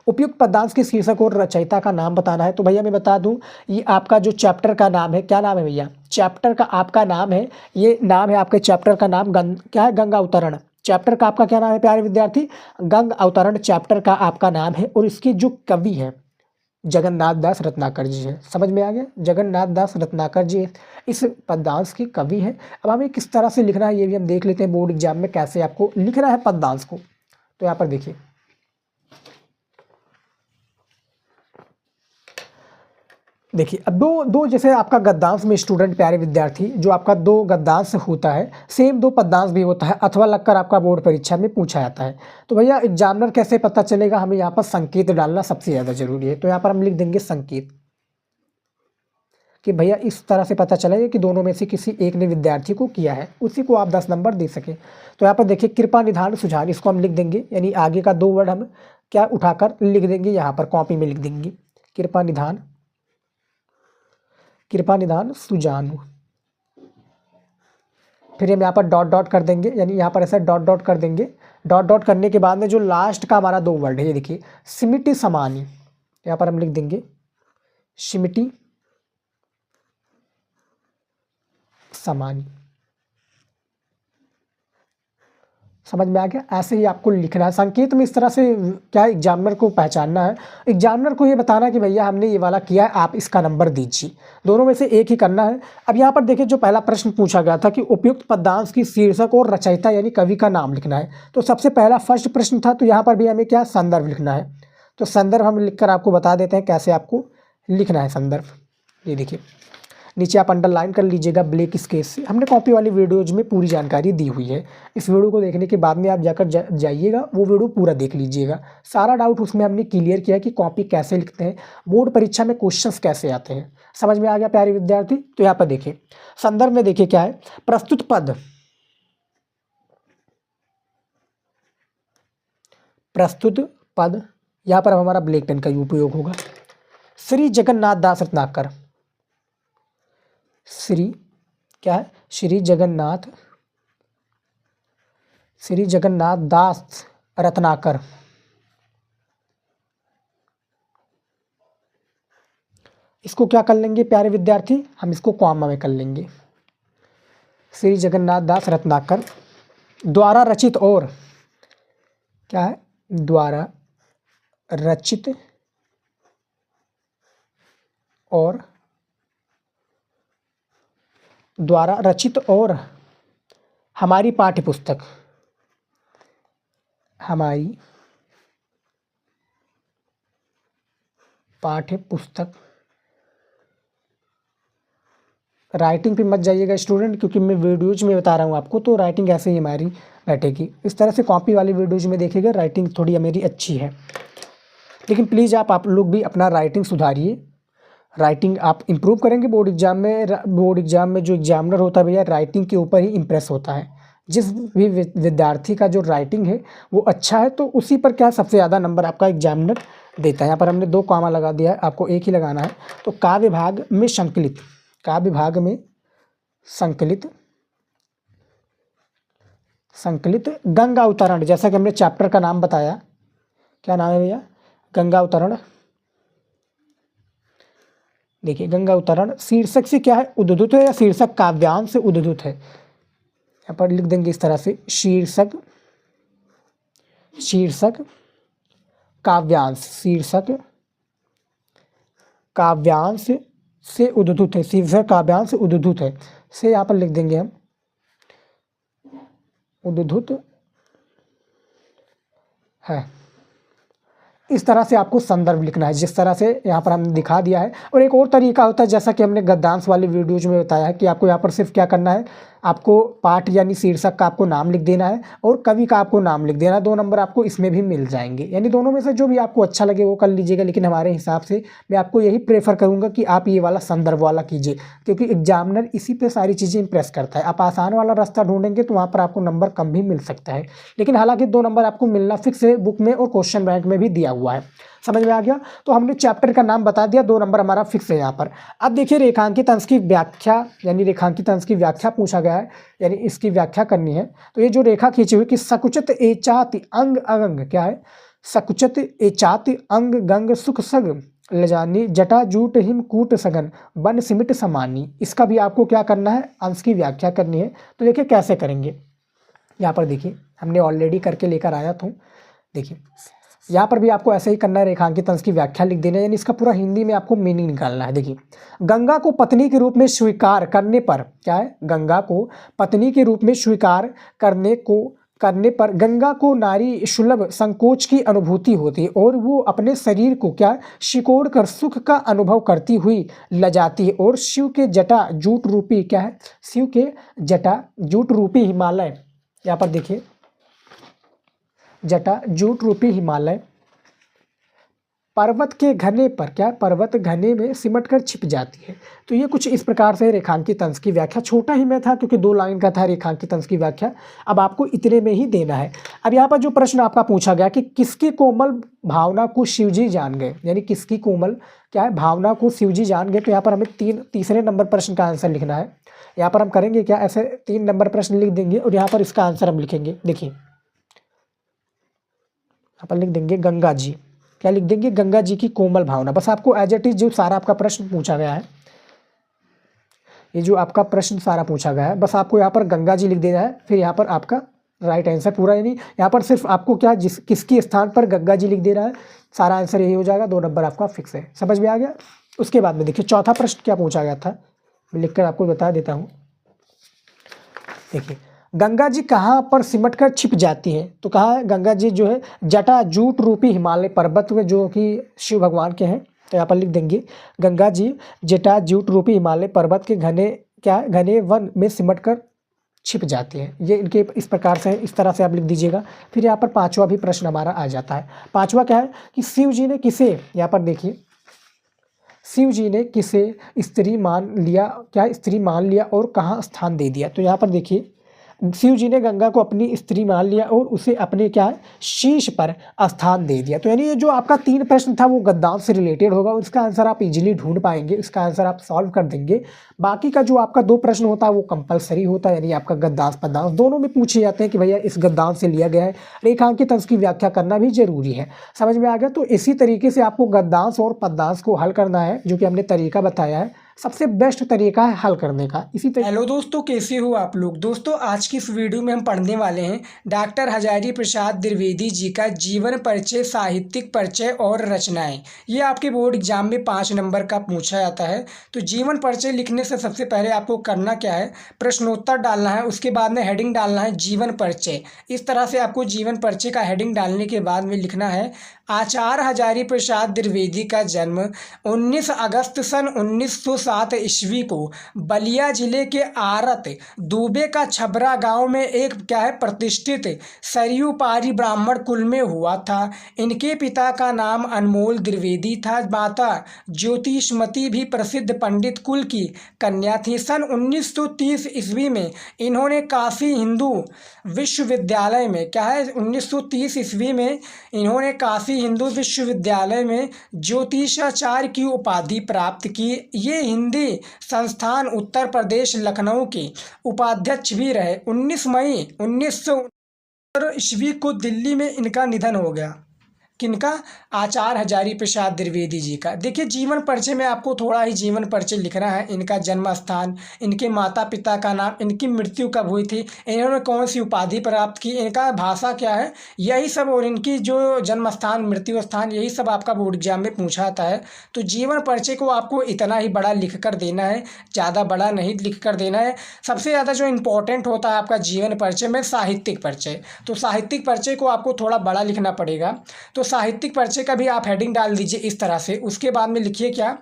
उपयुक्त पद्यांश के शीर्षक और रचयिता का नाम बताना है। तो भैया मैं बता दूं, ये आपका जो चैप्टर का नाम है, क्या नाम है भैया, चैप्टर का आपका नाम है, ये नाम है आपके चैप्टर का नाम क्या है गंगा अवतरण। चैप्टर का आपका क्या नाम है प्यारे विद्यार्थी, गंगा अवतरण चैप्टर का आपका नाम है। और इसके जो कवि है जगन्नाथ दास रत्नाकर जी है। समझ में आ गया, जगन्नाथ दास रत्नाकर जी इस पद्यांश के कवि हैं। अब हमें किस तरह से लिखना है ये भी हम देख लेते हैं बोर्ड एग्जाम में कैसे आपको लिखना है पद्यांश को। तो यहाँ पर देखिए, अब दो दो जैसे आपका गद्यांश में स्टूडेंट प्यारे विद्यार्थी, जो आपका दो गद्यांश होता है, सेम दो पद्यांश भी होता है अथवा लगकर आपका बोर्ड परीक्षा में पूछा जाता है। तो भैया एग्जामिनर कैसे पता चलेगा, हमें यहाँ पर संकेत डालना सबसे ज़्यादा जरूरी है। तो यहाँ पर हम लिख देंगे संकेत, कि भैया इस तरह से पता चलेगा कि दोनों में से किसी एक ने विद्यार्थी को किया है, उसी को आप 10 नंबर दे सकें। तो यहाँ पर देखिए कृपा निधान सुझान, इसको हम लिख देंगे, यानी आगे का 2 वर्ड हम क्या उठाकर लिख देंगे, यहाँ पर कॉपी में लिख देंगे कृपा निधान सुजानु। फिर हम यहाँ पर डॉट डॉट कर देंगे, यानी यहाँ पर ऐसा डॉट डॉट कर देंगे। डॉट डॉट करने के बाद में जो लास्ट का हमारा 2 वर्ड है, ये देखिए सिमिटी समानी, यहाँ पर हम लिख देंगे सिमिटी समानी। समझ में आ गया? ऐसे ही आपको लिखना है। संकेत में इस तरह से क्या एग्जामिनर को पहचानना है, एग्जामिनर को ये बताना कि भैया हमने ये वाला किया है, आप इसका नंबर दीजिए। दोनों में से एक ही करना है। अब यहाँ पर देखिए जो पहला प्रश्न पूछा गया था कि उपयुक्त पद्यांश की शीर्षक और रचयिता यानी कवि का नाम लिखना है। तो सबसे पहला फर्स्ट प्रश्न था, तो यहाँ पर भी हमें क्या संदर्भ लिखना है। तो संदर्भ हम लिखकर आपको बता देते हैं कैसे आपको लिखना है संदर्भ। ये देखिए नीचे आप अंडरलाइन कर लीजिएगा ब्लैक स्केच से। हमने कॉपी वाली वीडियोज में पूरी जानकारी दी हुई है, इस वीडियो को देखने के बाद में आप जाकर जाइएगा, वो वीडियो पूरा देख लीजिएगा। सारा डाउट उसमें हमने क्लियर किया कि कॉपी कैसे लिखते हैं, बोर्ड परीक्षा में क्वेश्चंस कैसे आते हैं। समझ में आ गया प्यारे विद्यार्थी? तो यहाँ पर देखिए संदर्भ में देखिए क्या है, प्रस्तुत पद, यहाँ पर हमारा ब्लैक पेन का उपयोग होगा। श्री जगन्नाथ दास रत्नाकर, श्री जगन्नाथ दास रत्नाकर। इसको क्या कर लेंगे प्यारे विद्यार्थी, हम इसको कॉमा में कर लेंगे। श्री जगन्नाथ दास रत्नाकर द्वारा रचित और क्या है, द्वारा रचित और हमारी पाठ्यपुस्तक राइटिंग पे मत जाइएगा स्टूडेंट, क्योंकि मैं वीडियोज में बता रहा हूँ आपको, तो राइटिंग ऐसे ही हमारी बैठेगी। इस तरह से कॉपी वाली वीडियोज में देखिएगा, राइटिंग थोड़ी मेरी अच्छी है, लेकिन प्लीज़ आप लोग भी अपना राइटिंग सुधारिए। राइटिंग आप इम्प्रूव करेंगे बोर्ड एग्जाम में जो एग्जामिनर होता है भैया राइटिंग के ऊपर ही इम्प्रेस होता है। जिस भी विद्यार्थी का जो राइटिंग है वो अच्छा है, तो उसी पर क्या सबसे ज़्यादा नंबर आपका एग्जामिनर देता है। यहाँ पर हमने 2 कॉमा लगा दिया है, आपको एक ही लगाना है। तो काव्य भाग में संकलित गंगा अवतरण, जैसा कि हमने चैप्टर का नाम बताया, क्या नाम है भैया, गंगा अवतरण। देखिए गंगा अवतरण शीर्षक से क्या है, उद्धृत है, या शीर्षक काव्यांश से उद्धृत है। यहाँ पर लिख देंगे इस तरह से शीर्षक काव्यांश से उद्धृत है, शीर्षक काव्यांश से उद्धृत है, से यहाँ पर लिख देंगे हम उद्धृत है। इस तरह से आपको संदर्भ लिखना है, जिस तरह से यहाँ पर हमने दिखा दिया है। और एक और तरीका होता है, जैसा कि हमने गद्यांश वाली वीडियोज में बताया है, कि आपको यहाँ पर सिर्फ क्या करना है, आपको पाठ यानी शीर्षक का आपको नाम लिख देना है और कवि का आपको नाम लिख देना है। 2 नंबर आपको इसमें भी मिल जाएंगे, यानी दोनों में से जो भी आपको अच्छा लगे वो कर लीजिएगा। लेकिन हमारे हिसाब से मैं आपको यही प्रेफर करूँगा कि आप ये वाला संदर्भ वाला कीजिए, क्योंकि एग्जामिनर इसी पर सारी चीज़ें इंप्रेस करता है। आप आसान वाला रास्ता ढूंढेंगे तो वहाँ पर आपको नंबर कम भी मिल सकता है, लेकिन हालांकि 2 नंबर आपको मिलना फिक्स है, बुक में और क्वेश्चन बैंक में भी दिया हुआ है। समझ में आ गया? तो हमने चैप्टर का नाम बता दिया, 2 नंबर हमारा फिक्स है यहाँ पर। अब देखिए रेखांकित अंश की व्याख्या, यानी रेखांकित अंश की व्याख्या पूछा गया है, यानी इसकी व्याख्या करनी है। तो ये जो रेखा खींची हुई कि सकुचित एचाति अंग अंग, क्या है, सकुचित एचाति अंग गंग सुख सग लजानी जटा जूट हिम कूट सगन बन सिमिट समानी, इसका भी आपको क्या करना है, अंश की व्याख्या करनी है। तो देखिए कैसे करेंगे, यहाँ पर देखिए हमने ऑलरेडी करके लेकर आया था। देखिए यहाँ पर भी आपको ऐसे ही करना है, रेखांकित अंश की व्याख्या लिख देना है, यानी इसका पूरा हिंदी में आपको मीनिंग निकालना है। देखिए गंगा को पत्नी के रूप में स्वीकार करने पर, क्या है, गंगा को पत्नी के रूप में स्वीकार करने को करने पर गंगा को नारी सुलभ संकोच की अनुभूति होती है और वो अपने शरीर को क्या सिकोड़ कर सुख का अनुभव करती हुई लजाती है। और शिव के जटा जूट रूपी क्या है, शिव के जटा जूट रूपी हिमालय, यहाँ पर देखिए जटा जूट रूपी हिमालय पर्वत के घने पर क्या, पर्वत घने में सिमटकर छिप जाती है। तो ये कुछ इस प्रकार से रेखांकित अंश की व्याख्या, छोटा ही में था क्योंकि 2 लाइन का था रेखांकित अंश की व्याख्या, अब आपको इतने में ही देना है। अब यहाँ पर जो प्रश्न आपका पूछा गया कि किसकी कोमल भावना को शिवजी जान गए, यानी किसकी कोमल क्या है भावना को शिवजी जान गए, तो यहाँ पर हमें तीसरे नंबर प्रश्न का आंसर लिखना है। यहाँ पर हम करेंगे क्या, ऐसे 3 नंबर प्रश्न लिख देंगे और यहाँ पर इसका आंसर हम लिखेंगे। देखिए यहाँ पर लिख देंगे गंगा जी, क्या लिख देंगे, गंगा जी की कोमल भावना। बस आपको एज इट इज जो सारा आपका प्रश्न पूछा गया है, ये जो आपका प्रश्न सारा पूछा गया है, बस आपको यहाँ पर गंगा जी लिख देना है, फिर यहाँ पर आपका राइट आंसर पूरा, यानी यहाँ पर सिर्फ आपको क्या किसकी स्थान पर गंगा जी लिख देना है, सारा आंसर यही हो जाएगा। 2 नंबर आपका फिक्स है, समझ में आ गया। उसके बाद में देखिए चौथा प्रश्न क्या पूछा गया था, मैं लिख कर आपको बता देता हूँ। देखिए गंगा जी कहाँ पर सिमटकर छिप जाती हैं, तो कहाँ है गंगा जी जो है जटा जूट रूपी हिमालय पर्वत में, जो कि शिव भगवान के हैं, तो यहाँ पर लिख देंगे गंगा जी जटा जूट रूपी हिमालय पर्वत के घने वन में सिमटकर छिप जाती हैं। ये इनके इस प्रकार से, इस तरह से आप लिख दीजिएगा। फिर यहाँ पर 5वां भी प्रश्न हमारा आ जाता है। 5वां क्या है कि शिव जी ने किसे, यहाँ पर देखिए शिव जी ने किसे स्त्री मान लिया, क्या स्त्री मान लिया और कहाँ स्थान दे दिया। तो यहाँ पर देखिए शिव जी ने गंगा को अपनी स्त्री मान लिया और उसे अपने क्या है शीश पर स्थान दे दिया। तो यानी ये जो आपका 3 प्रश्न था वो गद्दान से रिलेटेड होगा और इसका आंसर आप इजीली ढूंढ पाएंगे, इसका आंसर आप सॉल्व कर देंगे। बाकी का जो आपका 2 प्रश्न होता है वो कंपलसरी होता है, यानी आपका गद्दांश पद्यांश दोनों में पूछे जाते हैं कि भैया इस गद्दांश से लिया गया है, रेखांकित अंश की व्याख्या करना भी जरूरी है। समझ में आ गया। तो इसी तरीके से आपको गद्दांश और पद्यांश को हल करना है, जो कि हमने तरीका बताया है, सबसे बेस्ट तरीका है हल करने का। इसी तरीके हेलो दोस्तों, कैसे हो आप लोग। दोस्तों आज की इस वीडियो में हम पढ़ने वाले हैं डॉक्टर हजारी प्रसाद द्विवेदी जी का जीवन परिचय, साहित्यिक परिचय और रचनाएं। ये आपके बोर्ड एग्जाम में 5 नंबर का पूछा जाता है। तो जीवन परिचय लिखने से सबसे पहले आपको करना क्या है, प्रश्नोत्तर डालना है, उसके बाद में हेडिंग डालना है जीवन परिचय। इस तरह से आपको जीवन परिचय का हेडिंग डालने के बाद में लिखना है आचार्य हजारी प्रसाद द्विवेदी का जन्म 19 अगस्त सन 1907 ईस्वी को बलिया जिले के आरत दूबे का छबरा गांव में एक क्या है प्रतिष्ठित सरयू पारी ब्राह्मण कुल में हुआ था। इनके पिता का नाम अनमोल द्विवेदी था, माता ज्योतिषमती भी प्रसिद्ध पंडित कुल की कन्या थी। सन 1930 ईस्वी में इन्होंने काशी हिंदू विश्वविद्यालय में क्या है 1930 ईस्वी में इन्होंने काशी हिंदू विश्वविद्यालय में ज्योतिषाचार्य की उपाधि प्राप्त की। ये हिंदी संस्थान उत्तर प्रदेश लखनऊ के उपाध्यक्ष भी रहे। 19 मई 1900 ईस्वी को दिल्ली में इनका निधन हो गया। किनका, आचार्य हजारी प्रसाद द्विवेदी जी का। देखिए जीवन परिचय में आपको थोड़ा ही जीवन परिचय लिखना है, इनका जन्म स्थान, इनके माता पिता का नाम, इनकी मृत्यु कब हुई थी, इन्होंने कौन सी उपाधि प्राप्त की, इनका भाषा क्या है, यही सब, और इनकी जो जन्म स्थान मृत्यु स्थान, यही सब आपका बोर्ड एग्जाम में पूछा जाता है। तो जीवन परिचय को आपको इतना ही बड़ा लिख कर देना है, ज़्यादा बड़ा नहीं लिख कर देना है। सबसे ज़्यादा जो इम्पोर्टेंट होता है आपका जीवन परिचय में साहित्यिक परिचय, तो साहित्यिक परिचय को आपको थोड़ा बड़ा लिखना पड़ेगा। तो साहित्यिक परिचय का भी आप हेडिंग डाल दीजिए इस तरह से। उसके बाद में लिखिए क्या,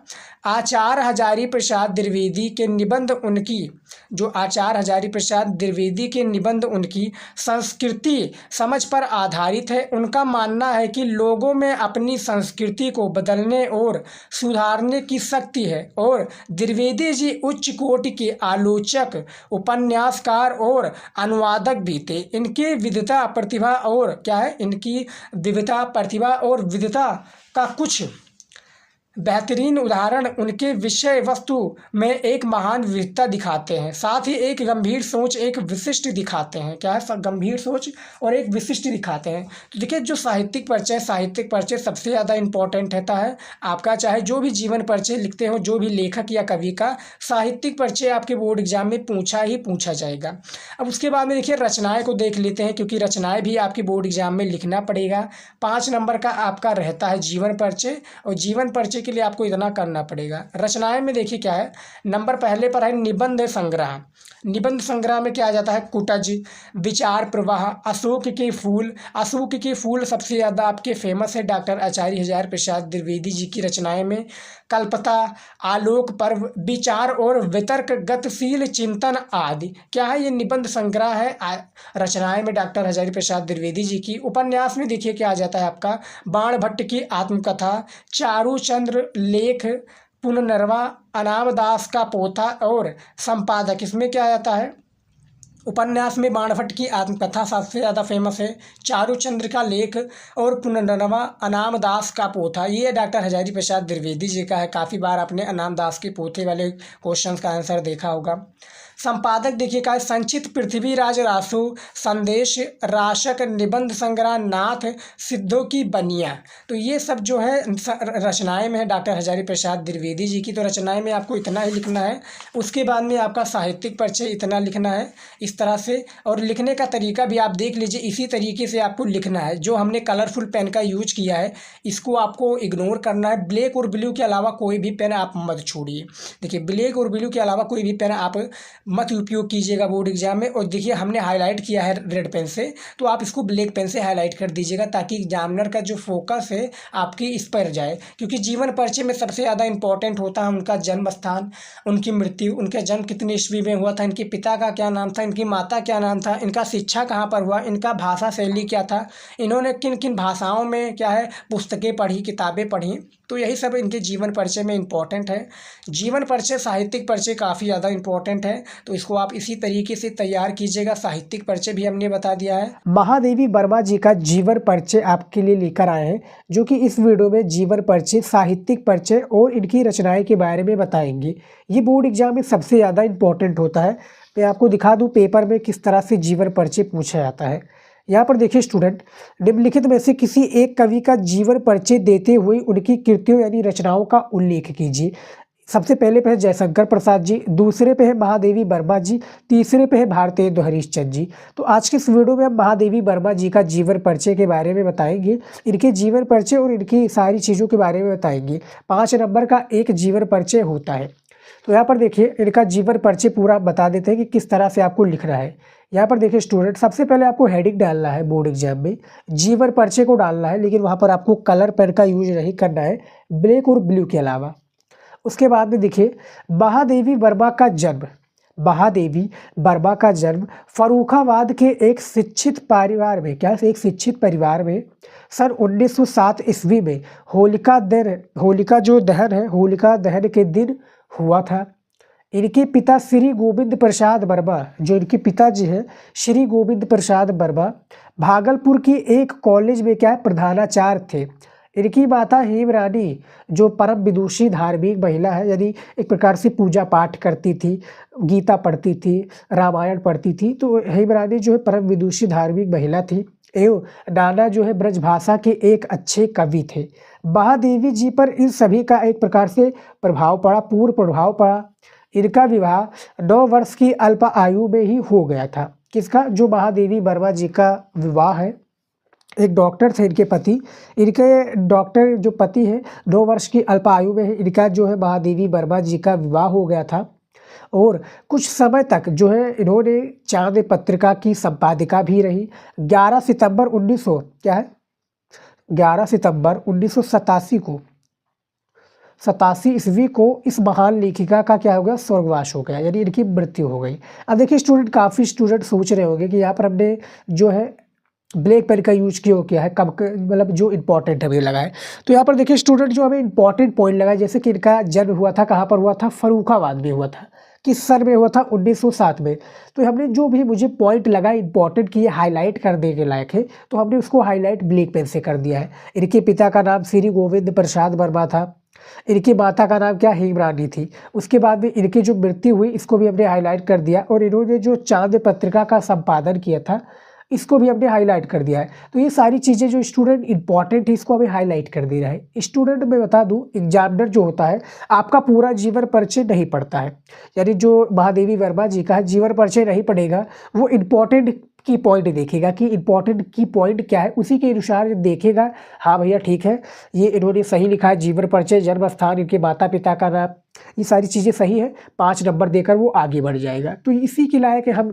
आचार्य हजारी प्रसाद द्विवेदी के निबंध उनकी, जो आचार्य हजारी प्रसाद द्विवेदी के निबंध उनकी संस्कृति समझ पर आधारित है। उनका मानना है कि लोगों में अपनी संस्कृति को बदलने और सुधारने की शक्ति है और द्विवेदी जी उच्च कोटि के आलोचक, उपन्यासकार और अनुवादक भी थे। इनकी विविधता प्रतिभा और क्या है, इनकी विविधता प्रतिभा और विविधता का कुछ बेहतरीन उदाहरण उनके विषय वस्तु में एक महान विविधता दिखाते हैं, साथ ही एक गंभीर सोच, एक विशिष्ट दिखाते हैं। क्या है, गंभीर सोच और एक विशिष्ट दिखाते हैं। तो देखिए जो साहित्यिक परिचय सबसे ज़्यादा इम्पोर्टेंट रहता है आपका, चाहे जो भी जीवन परिचय लिखते हो, जो भी लेखक या कवि का, साहित्यिक परिचय आपके बोर्ड एग्जाम में पूछा जाएगा। अब उसके बाद में देखिए रचनाएँ को देख लेते हैं, क्योंकि रचनाएँ भी आपके बोर्ड एग्जाम में लिखना पड़ेगा। 5 नंबर का आपका रहता है जीवन परिचय, और जीवन परिचय के लिए आपको इतना करना पड़ेगा। रचनाएं में देखिए क्या है, नंबर पहले पर है निबंध संग्रह। निबंध संग्रह में क्या आ जाता है, कुटज, विचार प्रवाह, अशोक के फूल। अशोक के फूल सबसे ज़्यादा आपके फेमस है डॉक्टर आचार्य हजारी प्रसाद द्विवेदी जी की रचनाएं में। कल्पता, आलोक पर्व, विचार और वितर्क, गतिशील चिंतन आदि क्या है, ये निबंध संग्रह है रचनाएं में डॉक्टर हजारी प्रसाद द्विवेदी जी की। उपन्यास में देखिए क्या आ जाता है आपका, बाण भट्ट की आत्मकथा, चारूचंद्र लेख, पुनर्नवा, अनाम दास का पोथा और संपादक। इसमें क्या आ जाता है, उपन्यास में बाणभट्ट की आत्मकथा सबसे ज़्यादा फेमस है, चारूचंद्र का लेख और पुनर्नवा, अनाम दास का पोथा। ये डॉक्टर हजारी प्रसाद द्विवेदी जी का है। काफ़ी बार आपने अनाम दास के पोथे वाले क्वेश्चंस का आंसर देखा होगा। संपादक देखिए का है, संचित पृथ्वीराज रासो, संदेश, राशक, निबंध संग्रह, नाथ, सिद्धों की बनिया। तो ये सब जो है रचनाएं में है डॉक्टर हजारी प्रसाद द्विवेदी जी की। तो रचनाएं में आपको इतना ही लिखना है। उसके बाद में आपका साहित्यिक परिचय इतना लिखना है इस तरह से। और लिखने का तरीका भी आप देख लीजिए, इसी तरीके से आपको लिखना है। जो हमने कलरफुल पेन का यूज किया है इसको आपको इग्नोर करना है। ब्लैक और ब्लू के अलावा कोई भी पेन आप मत छोड़िए। देखिए ब्लैक और ब्लू के अलावा कोई भी पेन आप मत उपयोग कीजिएगा बोर्ड एग्जाम में। और देखिए हमने हाईलाइट किया है रेड पेन से, तो आप इसको ब्लैक पेन से हाईलाइट कर दीजिएगा ताकि एग्जामिनर का जो फोकस है आपकी इस पर जाए। क्योंकि जीवन परिचय में सबसे ज़्यादा इंपॉर्टेंट होता है उनका जन्म स्थान, उनकी मृत्यु, उनका जन्म कितने ईस्वी में हुआ था, इनके पिता का क्या नाम था, इनकी माता क्या नाम था, इनका शिक्षा कहाँ पर हुआ, इनका भाषा शैली क्या था, इन्होंने किन किन भाषाओं में क्या है पुस्तकें पढ़ी, किताबें पढ़ी। तो यही सब इनके जीवन परिचय में इंपॉर्टेंट है। जीवन परिचय, साहित्यिक परिचय काफ़ी ज़्यादा इंपॉर्टेंट है। तो इसको आप इसी तरीके से तैयार कीजिएगा। साहित्यिक परिचय भी हमने बता दिया है। महादेवी वर्मा जी का जीवन परिचय आपके लिए लेकर आए हैं, जो कि इस वीडियो में जीवन परिचय, साहित्यिक परिचय और इनकी रचनाएं के बारे में बताएंगे। ये बोर्ड एग्जाम में सबसे ज़्यादा इंपॉर्टेंट होता है। मैं आपको दिखा दूं पेपर में किस तरह से जीवन परिचय पूछा जाता है। यहाँ पर देखिए स्टूडेंट, निम्नलिखित में से किसी एक कवि का जीवन परिचय देते हुए उनकी कृतियों यानी रचनाओं का उल्लेख कीजिए। सबसे पहले पे है जयशंकर प्रसाद जी, दूसरे पे है महादेवी वर्मा जी, तीसरे पे है भारतेंदु हरीशचंद्र जी। तो आज के इस वीडियो में हम महादेवी वर्मा जी का जीवन परिचय के बारे में बताएंगे, इनके जीवन परिचय और इनकी सारी चीज़ों के बारे में बताएंगे। 5 नंबर का एक जीवन परिचय होता है। तो यहाँ पर देखिए इनका जीवन परिचय पूरा बता देते हैं कि किस तरह से आपको लिखना है। यहाँ पर देखिए स्टूडेंट, सबसे पहले आपको हेडिंग डालना है बोर्ड एग्जाम में, जीवन परिचय को डालना है, लेकिन वहाँ पर आपको कलर पेन का यूज नहीं करना है, ब्लैक और ब्लू के अलावा। उसके बाद में देखिए महादेवी वर्मा का जन्म। महादेवी वर्मा का जन्म फर्रुखाबाद के एक शिक्षित परिवार में, क्या एक शिक्षित परिवार में सन 1907 ईस्वी में होलिका दहन के दिन हुआ था। इनके पिता श्री गोविंद प्रसाद वर्मा, जो इनके पिताजी हैं श्री गोविंद प्रसाद वर्मा, भागलपुर की एक कॉलेज में क्या प्रधानाचार्य थे। इनकी माता हेमरानी, जो परम विदुषी धार्मिक महिला है, यानी एक प्रकार से पूजा पाठ करती थी, गीता पढ़ती थी, रामायण पढ़ती थी। तो हेमरानी जो है परम विदुषी धार्मिक महिला थी। एवं नाना जो है ब्रजभाषा के एक अच्छे कवि थे। महादेवी जी पर इन सभी का एक प्रकार से प्रभाव पड़ा, पूर्ण प्रभाव पड़ा। इनका विवाह 9 वर्ष की अल्प आयु में ही हो गया था। किसका? जो महादेवी वर्मा जी का विवाह है, एक डॉक्टर थे इनके पति। इनके डॉक्टर जो पति है 9 वर्ष की अल्प आयु में इनका जो है महादेवी वर्मा जी का विवाह हो गया था। और कुछ समय तक जो है इन्होंने चांद पत्रिका की संपादिका भी रही। 11 सितंबर 1987 को 87 ईस्वी को इस महान लेखिका का क्या हो गया? स्वर्गवास हो गया, यानी इनकी मृत्यु हो गई। अब देखिए स्टूडेंट, काफ़ी स्टूडेंट सोच रहे होंगे कि यहाँ पर हमने जो है ब्लैक पेन का यूज किया है, कब मतलब जो इंपॉर्टेंट हमें लगा है। तो यहाँ पर देखिए स्टूडेंट, जो हमें इंपॉर्टेंट पॉइंट लगा है, जैसे कि इनका जन्म हुआ था, कहाँ पर हुआ था? फर्रुखाबाद में हुआ था। किस सन में हुआ था? 1907 में। तो हमने जो भी मुझे पॉइंट लगा इंपॉर्टेंट की हाईलाइट करने के लायक है, तो हमने उसको हाईलाइट ब्लैक पेन से कर दिया है। इनके पिता का नाम श्री गोविंद प्रसाद वर्मा था। इनकी माता का नाम क्या? हेमरानी थी। उसके बाद में इनकी जो मृत्यु हुई इसको भी हमने हाईलाइट कर दिया। और इन्होंने जो चांद पत्रिका का संपादन किया था इसको भी हमने हाईलाइट कर दिया है। तो ये सारी चीज़ें जो स्टूडेंट इंपॉर्टेंट है इसको हमें हाईलाइट कर दे रहा है। स्टूडेंट मैं बता दूं, एग्जामिनर जो होता है आपका पूरा जीवन परिचय नहीं पढ़ता है, यानी जो महादेवी वर्मा जी का जीवन परिचय नहीं पढ़ेगा, वो इंपॉर्टेंट की पॉइंट देखेगा कि इंपॉर्टेंट की पॉइंट क्या है, उसी के अनुसार देखेगा। हाँ भैया ठीक है, ये इन्होंने सही लिखा है, जीवन परिचय, जन्म स्थान, इनके माता पिता का नाम, ये सारी चीज़ें सही है, 5 नंबर देकर वो आगे बढ़ जाएगा। तो इसी के लायक हम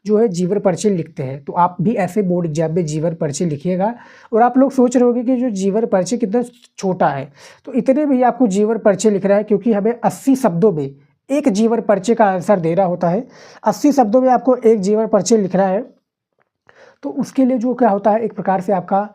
जो है जीवन परिचय लिखते हैं। तो आप भी ऐसे बोर्ड एग्जाम में जीवन परिचय लिखिएगा। और आप लोग सोच रहे होंगे कि जो जीवन परिचय कितना छोटा है, तो इतने में ही आपको जीवन परिचय लिखना है, क्योंकि हमें 80 शब्दों में एक जीवन परिचय का आंसर देना होता है। 80 शब्दों में आपको एक जीवन परिचय लिखना है। तो उसके लिए जो क्या होता है, एक प्रकार से आपका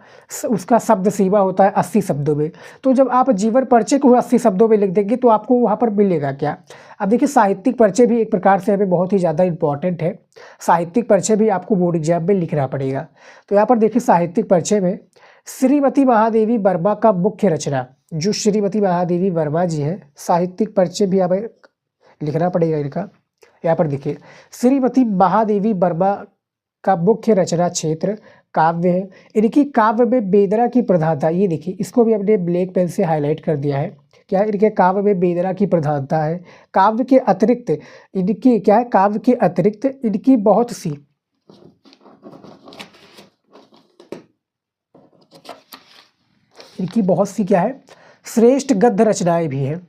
उसका शब्द सीमा होता है 80 शब्दों में। तो जब आप जीवन परिचय को 80 शब्दों में लिख देंगे तो आपको वहाँ पर मिलेगा क्या। अब देखिए, साहित्यिक परिचय भी एक प्रकार से हमें बहुत ही ज़्यादा इंपॉर्टेंट है। साहित्यिक परिचय भी आपको बोर्ड एग्जाम में लिखना पड़ेगा। तो यहाँ पर देखिए, साहित्यिक परिचय में श्रीमती महादेवी वर्मा का मुख्य रचना, जो श्रीमती महादेवी वर्मा जी है, साहित्यिक परिचय भी हमें लिखना पड़ेगा इनका। यहाँ पर देखिए, श्रीमती महादेवी वर्मा का मुख्य रचना क्षेत्र काव्य है। इनकी काव्य में वेदना की प्रधानता, ये देखिए, इसको भी हमने ब्लैक पेन से हाईलाइट कर दिया है। क्या है, इनके काव्य में वेदना की प्रधानता है। काव्य के अतिरिक्त इनकी क्या है, काव्य के अतिरिक्त इनकी बहुत सी क्या है, श्रेष्ठ गद्य रचनाएं भी हैं।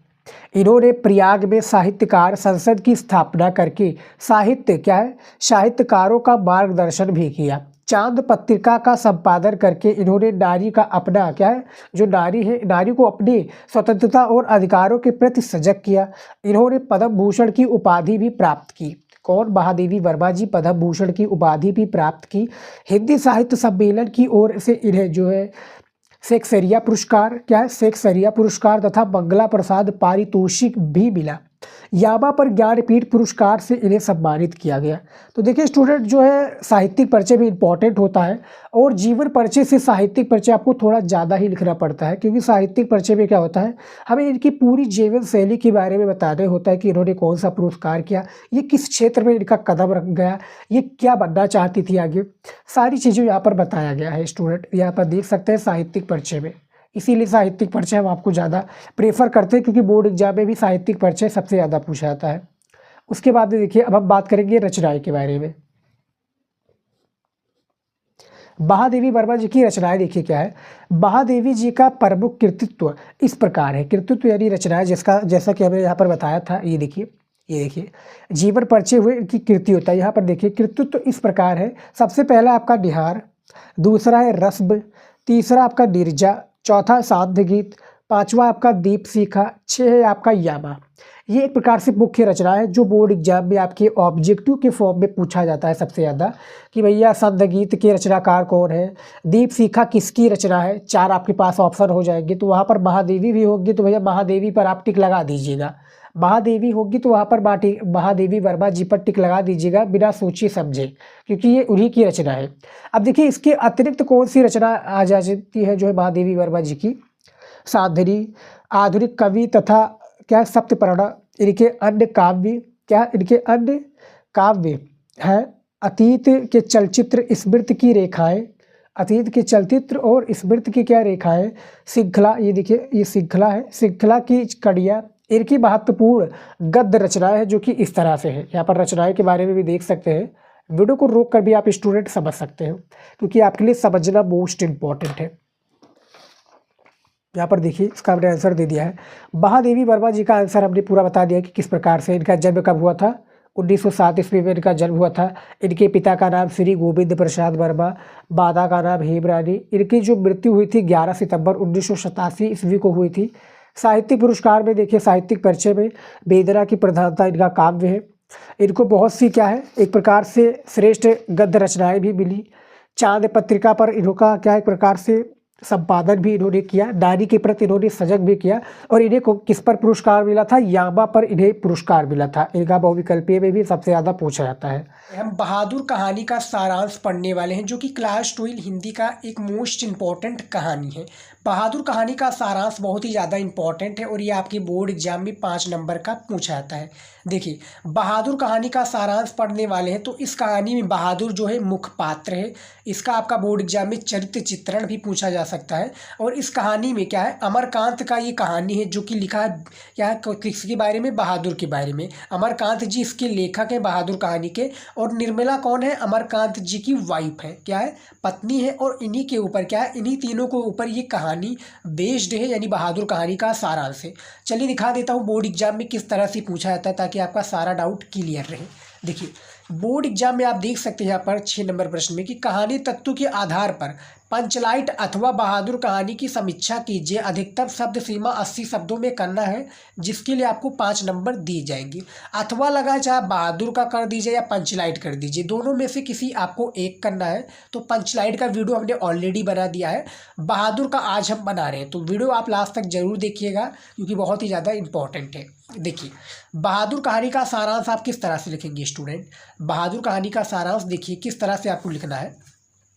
इन्होंने प्रयाग में साहित्यकार संसद की स्थापना करके साहित्यकारों का मार्गदर्शन भी किया। चांद पत्रिका का संपादन करके इन्होंने नारी का अपना जो नारी है, नारी को अपनी स्वतंत्रता और अधिकारों के प्रति सजग किया। इन्होंने पद्म भूषण की उपाधि भी प्राप्त की। कौन, महादेवी वर्मा जी पद्म भूषण की उपाधि भी प्राप्त की। हिंदी साहित्य सम्मेलन की ओर से इन्हें जो है शेक्सपियर पुरस्कार तथा बंगला प्रसाद पारितोषिक भी मिला। यामा पर ज्ञानपीठ पुरस्कार से इन्हें सम्मानित किया गया। तो देखिए स्टूडेंट, जो है साहित्यिक परिचय भी इंपॉर्टेंट होता है, और जीवन परिचय से साहित्यिक परिचय आपको थोड़ा ज़्यादा ही लिखना पड़ता है, क्योंकि साहित्यिक परिचय में क्या होता है, हमें इनकी पूरी जीवन शैली के बारे में बताना होता है कि इन्होंने कौन सा पुरस्कार किया, ये किस क्षेत्र में इनका कदम रख गया, ये क्या बनना चाहती थी आगे, सारी चीज़ें यहाँ पर बताया गया है। स्टूडेंट यहाँ पर देख सकते हैं साहित्यिक परिचय में, इसीलिए साहित्यिक परिचय हम आपको ज़्यादा प्रेफर करते हैं, क्योंकि बोर्ड एग्जाम में भी साहित्यिक परिचय सबसे ज़्यादा पूछा जाता है। उसके बाद में देखिए, अब हम बात करेंगे रचनाएं के बारे में। महादेवी वर्मा जी की रचनाएं देखिए क्या है। महादेवी जी का प्रमुख कृतित्व इस प्रकार है। कृतित्व यानी रचनाएं, जैसा कि हमने यहाँ पर बताया था, ये देखिए जीवन परिचय हुए इनकी कृति होता है। यहाँ पर देखिए कृतित्व इस प्रकार है। सबसे पहला आपका निहार, दूसरा है रस्म, तीसरा आपका नीरजा, चौथा साध्य गीत, पांचवा आपका दीप शिखा, 6 है आपका यामा। ये एक प्रकार से मुख्य रचना है जो बोर्ड एग्जाम में आपके ऑब्जेक्टिव के फॉर्म में पूछा जाता है सबसे ज़्यादा, कि भैया साध्य गीत के रचनाकार कौन है, दीप शिखा किसकी रचना है। 4 आपके पास ऑप्शन हो जाएंगे, तो वहाँ पर महादेवी भी होगी, तो भैया महादेवी पर आप टिक लगा दीजिएगा। महादेवी होगी तो वहाँ पर महादेवी वर्मा जी पर टिक लगा दीजिएगा बिना सोचे समझे, क्योंकि ये उन्हीं की रचना है। अब देखिए, इसके अतिरिक्त कौन सी रचना आ जाती है जो है महादेवी वर्मा जी की, साधनी, आधुनिक कवि तथा सप्तपर्णा, इनके अन्य काव्य है। अतीत के चलचित्र स्मृति की रेखाएं, अतीत के चलचित्र और स्मृति की क्या रेखाएं, श्रृंखला, ये देखिए ये श्रृंखला है, श्रृंखला की कड़ियाँ, इनकी महत्वपूर्ण गद्य रचनाएं है जो कि इस तरह से है। यहाँ पर रचनाएं के बारे में भी देख सकते हैं, वीडियो को रोक कर भी आप स्टूडेंट समझ सकते हो, क्योंकि आपके लिए समझना मोस्ट इम्पॉर्टेंट है। यहाँ पर देखिए इसका हमने आंसर दे दिया है। महादेवी वर्मा जी का आंसर हमने पूरा बता दिया कि किस प्रकार से इनका जन्म कब हुआ था। 1907 ईस्वी में इनका जन्म हुआ था। इनके पिता का नाम श्री गोविंद प्रसाद वर्मा, माता का नाम हेमरानी। इनकी जो मृत्यु हुई थी 11 सितंबर 1987 ईस्वी को हुई थी। साहित्यिक पुरस्कार में देखिए, साहित्यिक परिचय में वेदना की प्रधानता इनका काव्य है। इनको बहुत सी एक प्रकार से श्रेष्ठ गद्य रचनाएं भी मिली। चांद पत्रिका पर इनका एक प्रकार से संपादन भी इन्होंने किया। नारी के प्रति इन्होंने सजग भी किया। और इन्हें किस पर पुरस्कार मिला था, यामा पर इन्हें पुरस्कार मिला था। इनका बहुविकल्पीय में भी सबसे ज़्यादा पूछा जाता है। हम बहादुर कहानी का सारांश पढ़ने वाले हैं, जो कि क्लास 12 हिंदी का एक मोस्ट इम्पॉर्टेंट कहानी है। बहादुर कहानी का सारांश बहुत ही ज़्यादा इंपॉर्टेंट है और ये आपके बोर्ड एग्जाम में 5 नंबर का पूछा जाता है। देखिए, बहादुर कहानी का सारांश पढ़ने वाले हैं तो इस कहानी में बहादुर जो है मुख्य पात्र है। इसका आपका बोर्ड एग्जाम में चरित्र चित्रण भी पूछा जा सकता है। और इस कहानी में क्या है, अमरकांत का ये कहानी है जो कि लिखा है क्या है, किसके बारे में, बहादुर के बारे में। अमरकांत जी इसके लेखक हैं बहादुर कहानी के। और निर्मला कौन है, अमरकांत जी की वाइफ है, क्या है, पत्नी है। और इन्हीं के ऊपर क्या है, इन्हीं तीनों के ऊपर ये कहानी बेस्ड है, यानी बहादुर कहानी का सारांश है। चलिए दिखा देता हूँ बोर्ड एग्जाम में किस तरह से पूछा जाता है ताकि आपका सारा डाउट क्लियर रहे। देखिए बोर्ड एग्जाम में आप देख सकते हैं यहाँ पर 6 नंबर प्रश्न में कि कहानी तत्व के आधार पर पंचलाइट अथवा बहादुर कहानी की समीक्षा कीजिए। अधिकतम शब्द सीमा 80 शब्दों में करना है, जिसके लिए आपको 5 नंबर दिए जाएंगे। अथवा लगा चाहे बहादुर का कर दीजिए या पंचलाइट कर दीजिए, दोनों में से किसी आपको एक करना है। तो पंचलाइट का वीडियो हमने ऑलरेडी बना दिया है, बहादुर का आज हम बना रहे हैं, तो वीडियो आप लास्ट तक जरूर देखिएगा क्योंकि बहुत ही ज़्यादा इंपॉर्टेंट है। देखिए बहादुर कहानी का सारांश आप किस तरह से लिखेंगे स्टूडेंट, बहादुर कहानी का सारांश देखिए किस तरह से आपको लिखना है।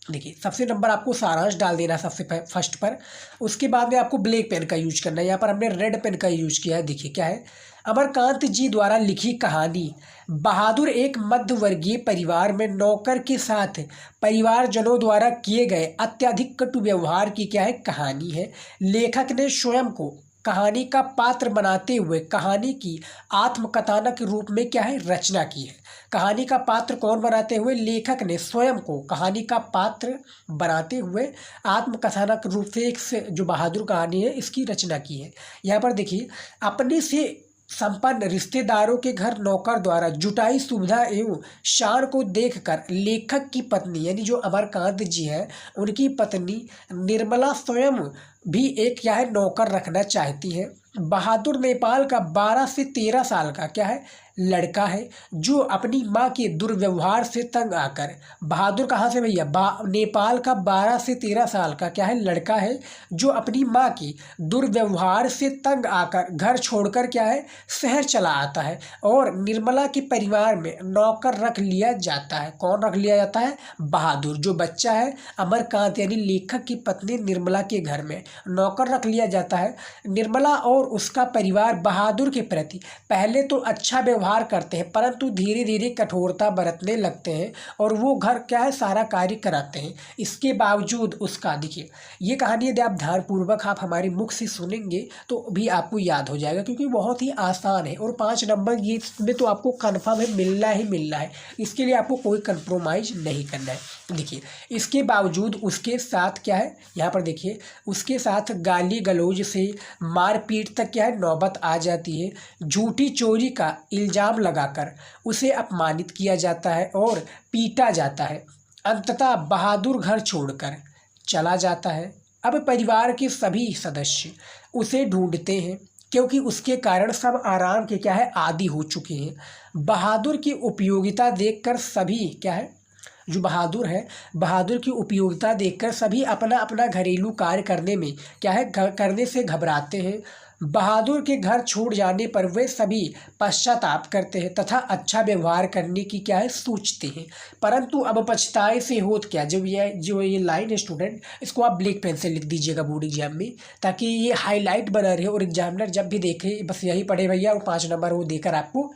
देखिए सबसे नंबर आपको सारांश डाल देना है सबसे फर्स्ट पर। उसके बाद में आपको ब्लैक पेन का यूज करना है, यहाँ पर हमने रेड पेन का यूज किया है। देखिए क्या है, अमरकांत जी द्वारा लिखी कहानी बहादुर एक मध्यवर्गीय परिवार में नौकर के साथ परिवारजनों द्वारा किए गए अत्यधिक कटु व्यवहार की क्या है, कहानी है। लेखक ने स्वयं को कहानी का पात्र बनाते हुए कहानी की आत्मकथानक रूप में क्या है, रचना की है। कहानी का पात्र कौन बनाते हुए, लेखक ने स्वयं को कहानी का पात्र बनाते हुए आत्मकथानक रूप से जो बहादुर कहानी है इसकी रचना की है। यहाँ पर देखिए अपने से संपन्न रिश्तेदारों के घर नौकर द्वारा जुटाई सुविधा एवं शान को देखकर लेखक की पत्नी यानी जो अमरकांत जी है उनकी पत्नी निर्मला स्वयं भी एक क्या है, नौकर रखना चाहती है। बहादुर नेपाल का 12 से 13 साल का क्या है, लड़का है जो अपनी माँ के दुर्व्यवहार से तंग आकर, बहादुर कहाँ से भैया, नेपाल का 12 से 13 साल का क्या है, लड़का है जो अपनी माँ की दुर्व्यवहार से तंग आकर घर छोड़कर क्या है, शहर चला आता है। और निर्मला के परिवार में नौकर रख लिया जाता है। कौन रख लिया जाता है, बहादुर, जो बच्चा है अमरकांत यानी लेखक की पत्नी निर्मला के घर में नौकर रख लिया जाता है। निर्मला और उसका परिवार बहादुर के प्रति पहले तो अच्छा व्यवहार करते हैं, परंतु धीरे धीरे कठोरता बरतने लगते हैं और वो घर क्या है, सारा कार्य कराते हैं। इसके बावजूद उसका, देखिए ये कहानी यदि आप ध्यानपूर्वक आप हमारे मुख से सुनेंगे तो भी आपको याद हो जाएगा क्योंकि बहुत ही आसान है। और 5 नंबर ये इसमें तो आपको कन्फर्म है, मिलना ही मिलना है, इसके लिए आपको कोई कंप्रोमाइज नहीं करना है। देखिए इसके बावजूद उसके साथ क्या है, यहाँ पर देखिए उसके साथ गाली गलौज से मारपीट तक क्या है, नौबत आ जाती है। झूठी चोरी का इल्ज़ाम लगाकर उसे अपमानित किया जाता है और पीटा जाता है। अंततः बहादुर घर छोड़कर चला जाता है। अब परिवार के सभी सदस्य उसे ढूंढते हैं क्योंकि उसके कारण सब आराम के क्या है, आदी हो चुके हैं। बहादुर की उपयोगिता देखकर सभी क्या है, जो बहादुर है, बहादुर की उपयोगिता देखकर सभी अपना अपना घरेलू कार्य करने में क्या है, करने से घबराते हैं। बहादुर के घर छोड़ जाने पर वे सभी पश्चाताप करते हैं तथा अच्छा व्यवहार करने की क्या है, सोचते हैं। परंतु अब पछताए से होत क्या, जो ये लाइन है स्टूडेंट, इसको आप ब्लैक पेन से लिख दीजिएगा बोर्ड एग्जाम में ताकि ये हाईलाइट बना रहे और एग्जामिनर जब भी देखे बस यही पढ़े भैया और 5 नंबर वो देकर आपको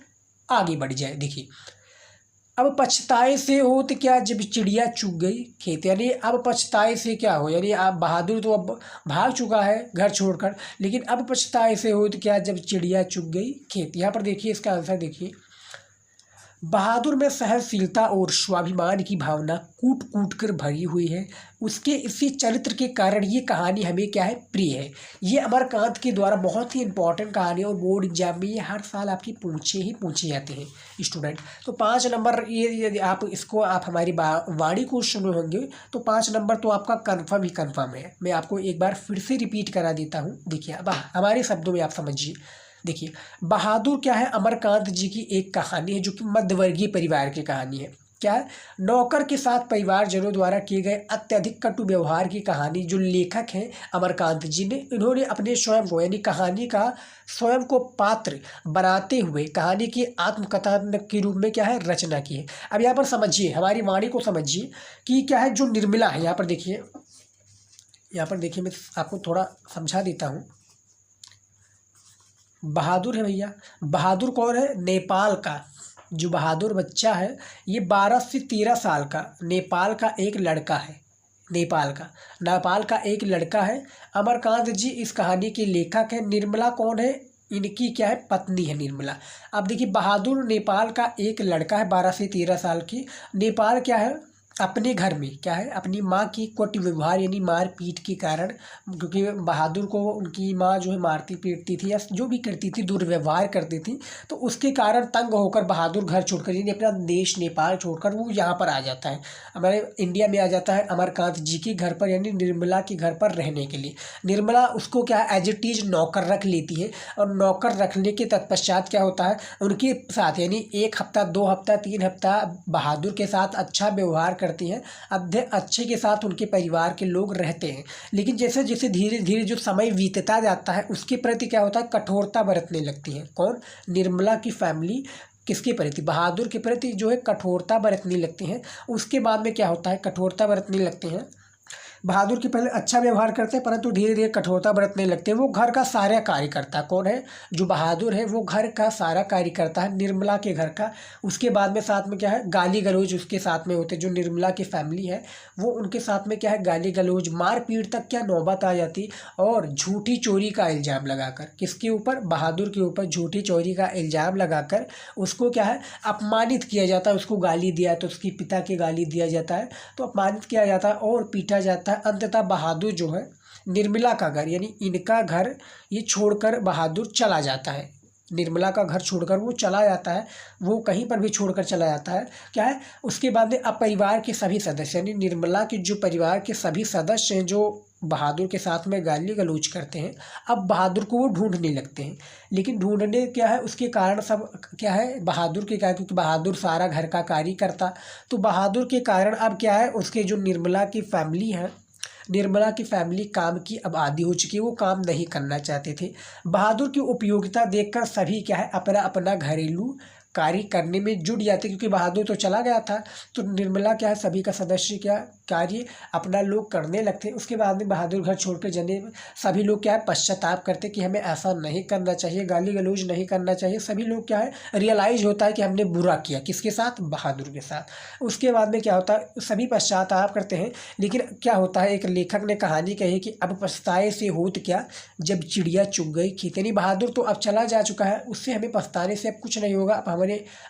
आगे बढ़ जाए। देखिए अब पछताए से होत क्या, जब चिड़िया चुग गई खेत, यानी अब पछताए से क्या हो, यानी आप बहादुर तो अब भाग चुका है घर छोड़कर, लेकिन अब पछताए से होत क्या, जब चिड़िया चुग गई खेत। यहाँ पर देखिए इसका आंसर देखिए, बहादुर में सहनशीलता और स्वाभिमान की भावना कूट कूट कर भरी हुई है। उसके इसी चरित्र के कारण ये कहानी हमें क्या है, प्रिय है। ये अमरकांत के द्वारा बहुत ही इंपॉर्टेंट कहानी है और बोर्ड एग्जाम में ये हर साल आपकी पूछे जाते हैं स्टूडेंट। तो 5 नंबर ये यदि आप इसको आप हमारी वाणी को सुने होंगे तो 5 नंबर तो आपका कन्फर्म ही कन्फर्म है। मैं आपको एक बार फिर से रिपीट करा देता हूँ। देखिए अब हमारे शब्दों में आप समझिए। देखिए बहादुर क्या है, अमरकांत जी की एक कहानी है जो कि मध्यवर्गीय परिवार की कहानी है। क्या है, नौकर के साथ परिवारजनों द्वारा किए गए अत्यधिक कटु व्यवहार की कहानी। जो लेखक हैं अमरकांत जी ने, इन्होंने अपने स्वयं को यानी कहानी का स्वयं को पात्र बनाते हुए कहानी की आत्मकथा के रूप में क्या है, रचना की है। अब यहाँ पर समझिए, हमारी वाणी को समझिए कि क्या है, जो निर्मला है, यहाँ पर देखिए, मैं आपको थोड़ा समझा देता हूँ। बहादुर है भैया, बहादुर कौन है, नेपाल का जो बहादुर बच्चा है ये 12 से 13 साल का नेपाल का एक लड़का है। नेपाल का एक लड़का है। अमरकांत जी इस कहानी के लेखक हैं। निर्मला कौन है? इनकी क्या है? पत्नी है निर्मला। अब देखिए, बहादुर नेपाल का एक लड़का है 12 से 13 साल की। नेपाल क्या है? अपने घर में क्या है? अपनी माँ की कुट व्यवहार यानी मार पीट के कारण, क्योंकि बहादुर को उनकी माँ जो है मारती पीटती थी या जो भी करती थी, दुर्व्यवहार करती थी, तो उसके कारण तंग होकर बहादुर घर छोड़कर यानी अपना देश नेपाल छोड़कर वो यहाँ पर आ जाता है, हमारे इंडिया में आ जाता है अमरकांत जी के घर पर यानी निर्मला के घर पर रहने के लिए। निर्मला उसको क्या है? एज इट इज नौकर रख लेती है, और नौकर रखने के तत्पश्चात क्या होता है? उनके साथ यानी 1 हफ्ता 2 हफ्ता 3 हफ्ता बहादुर के साथ अच्छा व्यवहार करती हैं, अच्छे के साथ उनके परिवार के लोग रहते हैं। लेकिन जैसे जैसे धीरे धीरे जो समय बीतता जाता है, उसके प्रति क्या होता है? कठोरता बरतने लगती है। कौन? निर्मला की फैमिली किसके प्रति? बहादुर के प्रति जो है कठोरता बरतने लगती हैं। उसके बाद में क्या होता है? कठोरता बरतने लगते हैं। बहादुर के पहले अच्छा व्यवहार करते हैं, परंतु धीरे धीरे कठोरता बरतने लगते हैं। वो घर का सारा कार्य करता है। कौन है? जो बहादुर है वो घर का सारा कार्य करता है, निर्मला के घर का। उसके बाद में साथ में क्या है? गाली गलौज उसके साथ में होते हैं। जो निर्मला की फैमिली है वो उनके साथ में क्या है? गाली गलौज, मार पीट तक क्या नौबत आ जाती। और झूठी चोरी का इल्ज़ाम लगाकर, किसके ऊपर? बहादुर के ऊपर झूठी चोरी का इल्ज़ाम लगाकर उसको क्या है? अपमानित किया जाता है। उसको गाली दिया तो उसके पिता के गाली दिया जाता है, तो अपमानित किया जाता है और पीटा जाता है। अंततः बहादुर जो है निर्मला का घर यानी इनका घर ये छोड़कर बहादुर चला जाता है। निर्मला का घर छोड़कर वो चला जाता है। वो कहीं पर भी छोड़कर चला जाता है। क्या है? उसके बाद में अब परिवार के सभी सदस्य यानी निर्मला के जो परिवार के सभी सदस्य हैं, जो बहादुर के साथ में गाली गलौज करते हैं, अब बहादुर को वो ढूंढने लगते हैं। लेकिन ढूंढने क्या है? उसके कारण सब क्या है? बहादुर के कारण, क्योंकि बहादुर सारा घर का कार्य करता, तो बहादुर के कारण अब क्या है? उसके जो निर्मला की फैमिली है, निर्मला की फैमिली काम की अब आदी हो चुकी है। वो काम नहीं करना चाहते थे। बहादुर की उपयोगिता देखकर सभी क्या है? अपना अपना घरेलू कार्य करने में जुट जाते, क्योंकि बहादुर तो चला गया था। तो निर्मला क्या है? सभी का सदस्य क्या कार्य अपना लोग करने लगते। उसके बाद में बहादुर घर छोड़कर जाने में सभी लोग क्या है? पश्चाताप करते कि हमें ऐसा नहीं करना चाहिए, गाली गलौज नहीं करना चाहिए। सभी लोग क्या है? रियलाइज होता है कि हमने बुरा किया। किसके साथ? बहादुर के साथ। उसके बाद में क्या होता है? सभी पश्चाताप करते हैं। लेकिन क्या होता है? एक लेखक ने कहानी कही कि अब पछताए से होत क्या, जब चिड़िया चुग गई खेत। यानी बहादुर तो अब चला जा चुका है, उससे हमें पछताने से अब कुछ नहीं होगा। अब हमें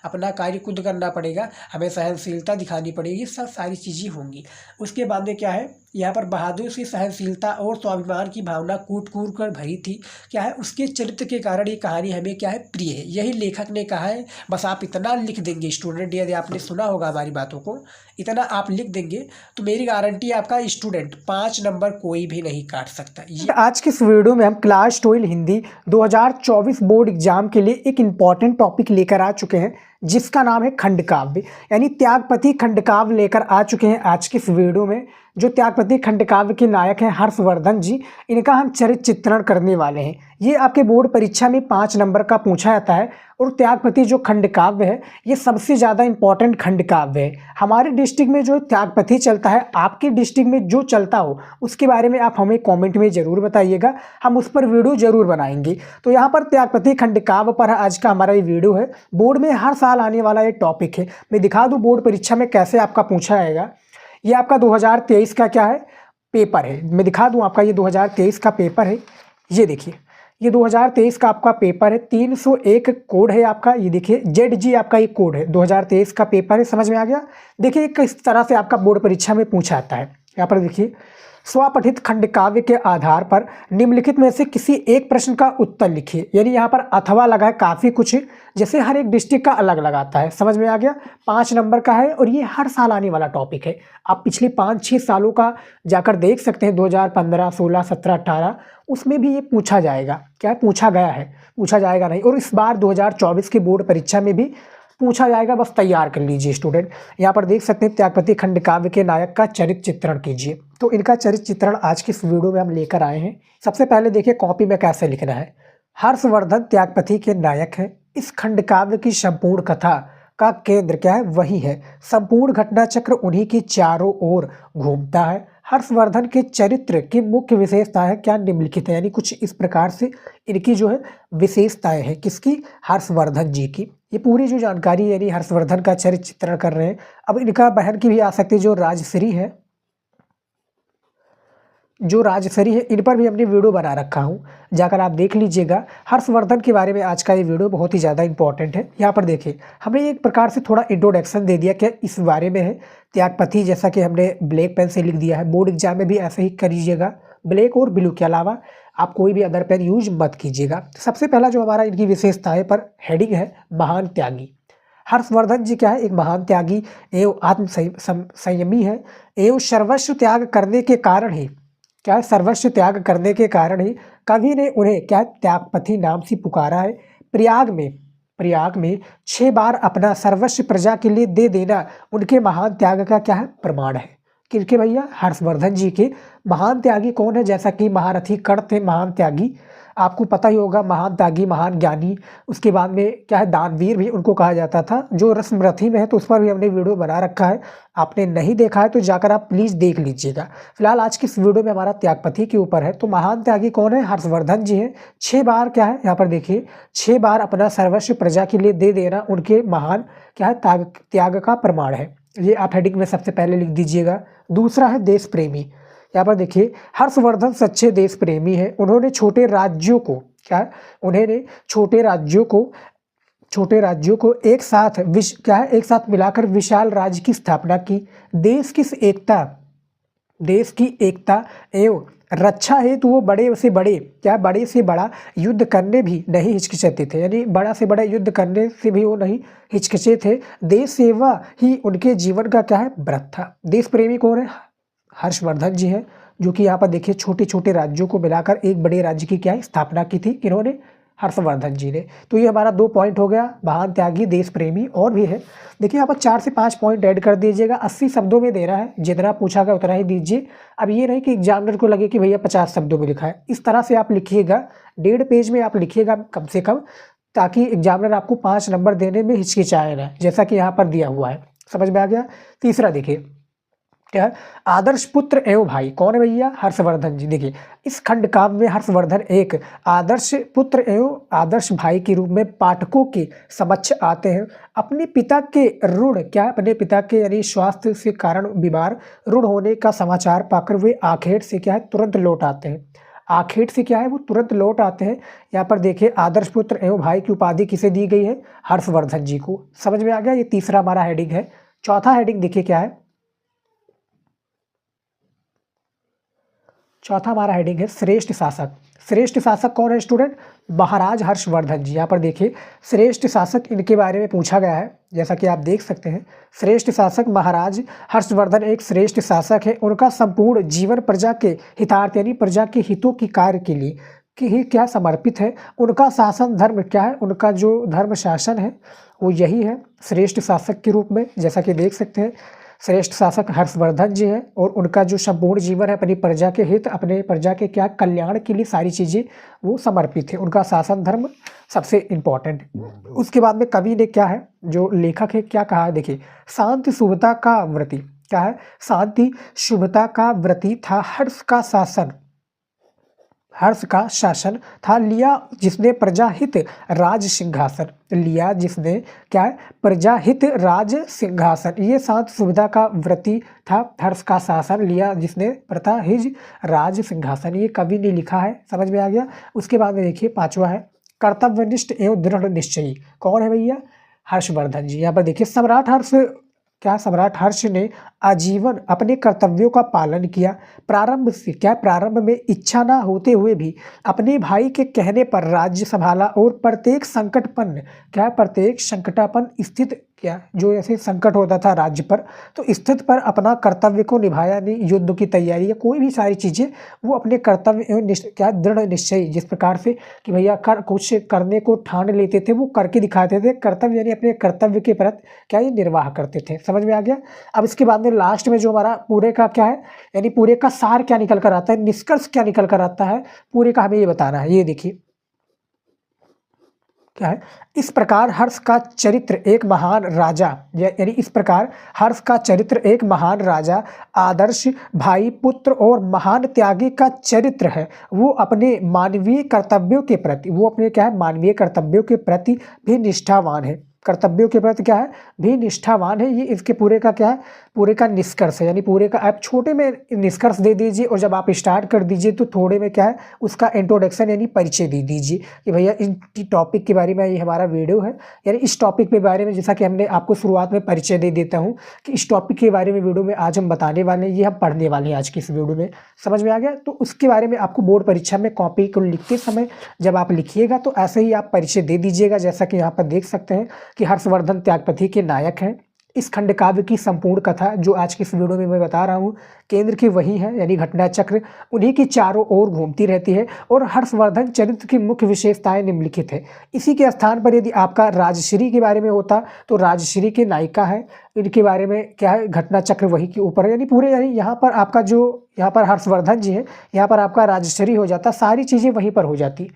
अपना कार्य खुद करना पड़ेगा, हमें सहनशीलता दिखानी पड़ेगी, सब सारी चीज़ें होंगी। उसके बाद में क्या है? यहाँ पर बहादुर की सहनशीलता और स्वाभिमान की भावना कूट कूट कर भरी थी। क्या है? उसके चरित्र के कारण ये कहानी हमें क्या है? प्रिय है। यही लेखक ने कहा है। बस आप इतना लिख देंगे स्टूडेंट, यदि आपने सुना होगा हमारी बातों को, इतना आप लिख देंगे तो मेरी गारंटी है आपका स्टूडेंट 5 नंबर कोई भी नहीं काट सकता। ये आज की इस वीडियो में हम क्लास 12 हिंदी 2024 बोर्ड एग्जाम के लिए एक इम्पॉर्टेंट टॉपिक लेकर आ चुके हैं, जिसका नाम है खंडकाव्य यानी त्यागपति खंडकाव्य लेकर आ चुके हैं आज की इस वीडियो में। जो त्यागपति खंडकाव्य के नायक हैं हर्षवर्धन जी, इनका हम चरित्र चित्रण करने वाले हैं। ये आपके बोर्ड परीक्षा में 5 नंबर का पूछा जाता है। और त्यागपति जो खंडकाव्य है ये सबसे ज़्यादा इंपॉर्टेंट खंडकाव्य है। हमारे डिस्ट्रिक्ट में जो त्यागपति चलता है, आपके डिस्ट्रिक्ट में जो चलता हो उसके बारे में आप हमें कमेंट में ज़रूर बताइएगा, हम उस पर वीडियो ज़रूर बनाएंगे। तो यहाँ पर त्यागपति खंडकाव्य पर आज का हमारा ये वीडियो है। बोर्ड में हर साल आने वाला ये टॉपिक है। मैं दिखा दूँ बोर्ड परीक्षा में कैसे आपका पूछा जाएगा। ये आपका 2023 का क्या है? पेपर है। मैं दिखा दूँ आपका ये 2023 का पेपर है। ये देखिए, ये 2023 का आपका पेपर है। 301 कोड है आपका। ये देखिए ZG आपका ये कोड है। 2023 का पेपर है। समझ में आ गया? देखिए किस तरह से आपका बोर्ड परीक्षा में पूछा जाता है। यहाँ पर देखिए, स्वपठित खंडकाव्य के आधार पर निम्नलिखित में से किसी एक प्रश्न का उत्तर लिखिए। यानी यहाँ पर अथवा लगा है, काफ़ी कुछ जैसे हर एक डिस्ट्रिक्ट का अलग लगाता है। समझ में आ गया? 5 नंबर का है और ये हर साल आने वाला टॉपिक है। आप पिछले 5-6 सालों का जाकर देख सकते हैं, 2015, 16, 17, 18, उसमें भी ये पूछा जाएगा। क्या है? पूछा गया है, पूछा जाएगा नहीं। और इस बार 2024 की बोर्ड परीक्षा में भी पूछा जाएगा। बस तैयार कर लीजिए स्टूडेंट। यहाँ पर देख सकते हैं त्यागपति खंडकाव्य के नायक का चरित्र चित्रण कीजिए। तो इनका चरित्र चित्रण आज की इस वीडियो में हम लेकर आए हैं। सबसे पहले देखिए कॉपी में कैसे लिखना है। हर्षवर्धन त्यागपति के नायक हैं। इस खंडकाव्य की संपूर्ण कथा का केंद्र क्या है? वही है। संपूर्ण घटना चक्र उन्हीं की चारों ओर घूमता है। हर्षवर्धन के चरित्र की मुख्य विशेषताएं क्या निम्नलिखित है। यानी कुछ इस प्रकार से इनकी जो है विशेषताएं हैं। किसकी? हर्षवर्धन जी की। ये पूरी जो जानकारी यानी हर्षवर्धन का चरित्र चित्रण कर रहे हैं। अब इनका बहन की भी आ सकती है, जो राजश्री है। जो राजसरी है इन पर भी हमने वीडियो बना रखा हूँ, जाकर आप देख लीजिएगा। हर्षवर्धन के बारे में आज का ये वीडियो बहुत ही ज़्यादा इंपॉर्टेंट है। यहाँ पर देखिए हमने एक प्रकार से थोड़ा इंट्रोडक्शन दे दिया कि इस बारे में है त्यागपति, जैसा कि हमने ब्लैक पेन से लिख दिया है। बोर्ड एग्जाम में भी ऐसे ही करिएगा, ब्लैक और ब्लू के अलावा आप कोई भी अदर पेन यूज मत कीजिएगा। सबसे पहला जो हमारा इनकी विशेषताएं पर हेडिंग है महान त्यागी। हर्षवर्धन जी क्या है, एक महान त्यागी एवं आत्म संयमी है एवं सर्वस्व त्याग करने के कारण ही क्या है, सर्वस्व त्याग करने के कारण ही कवि ने उन्हें क्या है त्यागपति नाम से पुकारा है। प्रयाग में 6 बार अपना सर्वस्व प्रजा के लिए दे देना उनके महान त्याग का क्या है प्रमाण है। किनके भैया, हर्षवर्धन जी के। महान त्यागी कौन है, जैसा कि महारथी कर्ण थे महान त्यागी, आपको पता ही होगा। महान त्यागी, महान ज्ञानी, उसके बाद में क्या है दानवीर भी उनको कहा जाता था। जो रस्मरथी में है तो उस पर भी हमने वीडियो बना रखा है, आपने नहीं देखा है तो जाकर आप प्लीज़ देख लीजिएगा। फिलहाल आज की इस वीडियो में हमारा त्यागपति के ऊपर है। तो महान त्यागी कौन है, हर्षवर्धन जी हैं। 6 बार क्या है, यहाँ पर देखिए 6 बार अपना सर्वस्व प्रजा के लिए दे देना उनके महान क्या है त्याग का प्रमाण है। ये आप हेडिंग में सबसे पहले लिख दीजिएगा। दूसरा है देश प्रेमी। यहाँ पर देखिए हर्षवर्धन सच्चे देश प्रेमी हैं। उन्होंने छोटे राज्यों को क्या है, उन्होंने छोटे राज्यों को एक साथ मिलाकर विशाल राज्य की स्थापना की। देश की एकता एवं रक्षा हेतु वो बड़े से बड़ा युद्ध करने भी नहीं हिचकिचाते थे, यानी बड़ा से बड़ा युद्ध करने से भी वो नहीं हिचकिचे थे। देश सेवा ही उनके जीवन का क्या है व्रत था। देश प्रेमी कौन है, हर्षवर्धन जी है, जो कि यहाँ पर देखिए छोटे छोटे राज्यों को मिलाकर एक बड़े राज्य की क्या है स्थापना की थी, किन्होंने, हर्षवर्धन जी ने। तो ये हमारा 2 पॉइंट हो गया, महान त्यागी, देश प्रेमी, और भी है। देखिए यहाँ पर 4 से 5 पॉइंट ऐड कर दीजिएगा। 80 शब्दों में देना है, जितना पूछा गया उतना ही दीजिए। अब ये नहीं कि एग्जामिनर को लगे कि भैया 50 शब्दों में लिखा है। इस तरह से आप लिखिएगा, 1.5 पेज में आप लिखिएगा कम से कम, ताकि एग्जामिनर आपको 5 नंबर देने में हिचकिचाए ना, जैसा कि यहाँ पर दिया हुआ है। समझ में आ गया। तीसरा देखिए क्या है, आदर्श पुत्र एवं भाई। कौन है भैया, हर्षवर्धन जी। देखिए इस खंड काव्य में हर्षवर्धन एक आदर्श पुत्र एवं आदर्श भाई के रूप में पाठकों के समक्ष आते हैं। अपने पिता के यानी स्वास्थ्य से कारण बीमार ऋण होने का समाचार पाकर वे आखेट से क्या है तुरंत लौट आते हैं। आखेट से क्या है वो तुरंत लौट आते हैं। यहाँ पर देखिए आदर्श पुत्र एवं भाई की उपाधि किसे दी गई है, हर्षवर्धन जी को। समझ में आ गया। ये तीसरा हमारा हेडिंग है। चौथा हेडिंग देखिए क्या है, चौथा हमारा हेडिंग है श्रेष्ठ शासक। श्रेष्ठ शासक कौन है स्टूडेंट, महाराज हर्षवर्धन जी। यहाँ पर देखिए श्रेष्ठ शासक इनके बारे में पूछा गया है, जैसा कि आप देख सकते हैं। श्रेष्ठ शासक महाराज हर्षवर्धन एक श्रेष्ठ शासक है। उनका संपूर्ण जीवन प्रजा के हितार्थ यानी प्रजा के हितों की कार्य के लिए ही क्या समर्पित है। उनका शासन धर्म क्या है, उनका जो धर्म शासन है वो यही है श्रेष्ठ शासक के रूप में, जैसा कि देख सकते हैं। श्रेष्ठ शासक हर्षवर्धन जी हैं और उनका जो संपूर्ण जीवन है अपनी प्रजा के हित, अपने प्रजा के क्या कल्याण के लिए सारी चीज़ें वो समर्पित है। उनका शासन धर्म सबसे इम्पोर्टेंट। उसके बाद में कवि ने क्या है, जो लेखक है क्या कहा है, देखिए शांति शुभता का व्रती। क्या है, शांति शुभता का व्रती था हर्ष का शासन था। लिया जिसने प्रजाहित राज सिंहासन, लिया जिसने क्या है प्रजाहित राज सिंहासन। ये शांत सुविधा का व्रती था, हर्ष का शासन लिया जिसने प्रजाहित राज सिंहासन। ये कवि ने लिखा है। समझ में आ गया। उसके बाद में देखिए 5वां है कर्तव्यनिष्ठ एवं दृढ़ निश्चयी। कौन है भैया, हर्षवर्धन जी। यहाँ पर देखिए सम्राट हर्ष ने आजीवन अपने कर्तव्यों का पालन किया। प्रारंभ में इच्छा ना होते हुए भी अपने भाई के कहने पर राज्य संभाला और प्रत्येक संकटापन स्थित जो ऐसे संकट होता था राज्य पर, तो स्थित पर अपना कर्तव्य को निभाया। नहीं युद्ध की तैयारी या कोई भी सारी चीज़ें वो अपने कर्तव्य एवं दृढ़ निश्चय, जिस प्रकार से कि भैया कुछ करने को ठान लेते थे वो करके दिखाते थे। कर्तव्य यानी अपने कर्तव्य के प्रति क्या ये निर्वाह करते थे। समझ में आ गया। अब इसके बाद में लास्ट में जो हमारा पूरे का क्या है, यानी पूरे का सार क्या निकल कर आता है, निष्कर्ष क्या निकल कर आता है, पूरे का हमें ये बताना है। ये देखिए क्या है, इस प्रकार हर्ष का चरित्र एक महान राजा, यानी इस प्रकार हर्ष का चरित्र एक महान राजा, आदर्श भाई, पुत्र और महान त्यागी का चरित्र है। वो अपने मानवीय कर्तव्यों के प्रति भी निष्ठावान है। कर्तव्यों के प्रति क्या है भी निष्ठावान है। ये इसके पूरे का क्या है, पूरे का निष्कर्ष है। यानी पूरे का आप छोटे में निष्कर्ष दे दीजिए और जब आप स्टार्ट कर दीजिए तो थोड़े में क्या है उसका इंट्रोडक्शन यानी परिचय दे दीजिए कि भैया इन टॉपिक के बारे में ये हमारा वीडियो है। यानी इस टॉपिक के बारे में जैसा कि हमने आपको शुरुआत में परिचय दे देता हूँ कि इस टॉपिक के बारे में वीडियो में आज हम बताने वाले हैं, ये हम पढ़ने वाले हैं आज की इस वीडियो में। समझ में आ गया? तो उसके बारे में आपको बोर्ड परीक्षा में कॉपी को लिखते समय जब आप लिखिएगा तो ऐसे ही आप परिचय दे दीजिएगा। जैसा कि यहाँ पर देख सकते हैं कि हर्षवर्धन त्यागपति के नायक हैं। इस खंड काव्य की संपूर्ण कथा जो आज की इस वीडियो में मैं बता रहा हूँ केंद्र की वही है, यानी घटना चक्र उन्हीं की चारों ओर घूमती रहती है और हर्षवर्धन चरित्र की मुख्य विशेषताएं निम्नलिखित है। इसी के स्थान पर यदि आपका राजश्री के बारे में होता तो राजश्री के नायिका है, इनके बारे में क्या है घटना चक्र वही के ऊपर है। यानी पूरे यानी यहाँ पर आपका जो यहाँ पर हर्षवर्धन जी है, यहाँ पर आपका राजश्री हो जाता, सारी चीज़ें वहीं पर हो जाती।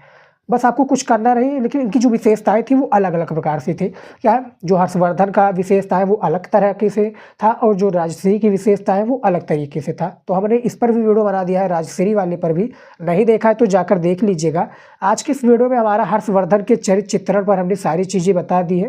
बस आपको कुछ करना नहीं, लेकिन इनकी जो विशेषताएं थी वो अलग अलग प्रकार से थे। क्या है, जो हर्षवर्धन का विशेषता है वो अलग तरीके से था और जो राजश्री की विशेषता है वो अलग तरीके से था। तो हमने इस पर भी वीडियो बना दिया है, राजश्री वाले पर भी नहीं देखा है तो जाकर देख लीजिएगा। आज की इस वीडियो में हमारा हर्षवर्धन के चरित्र चित्रण पर हमने सारी चीज़ें बता दी है।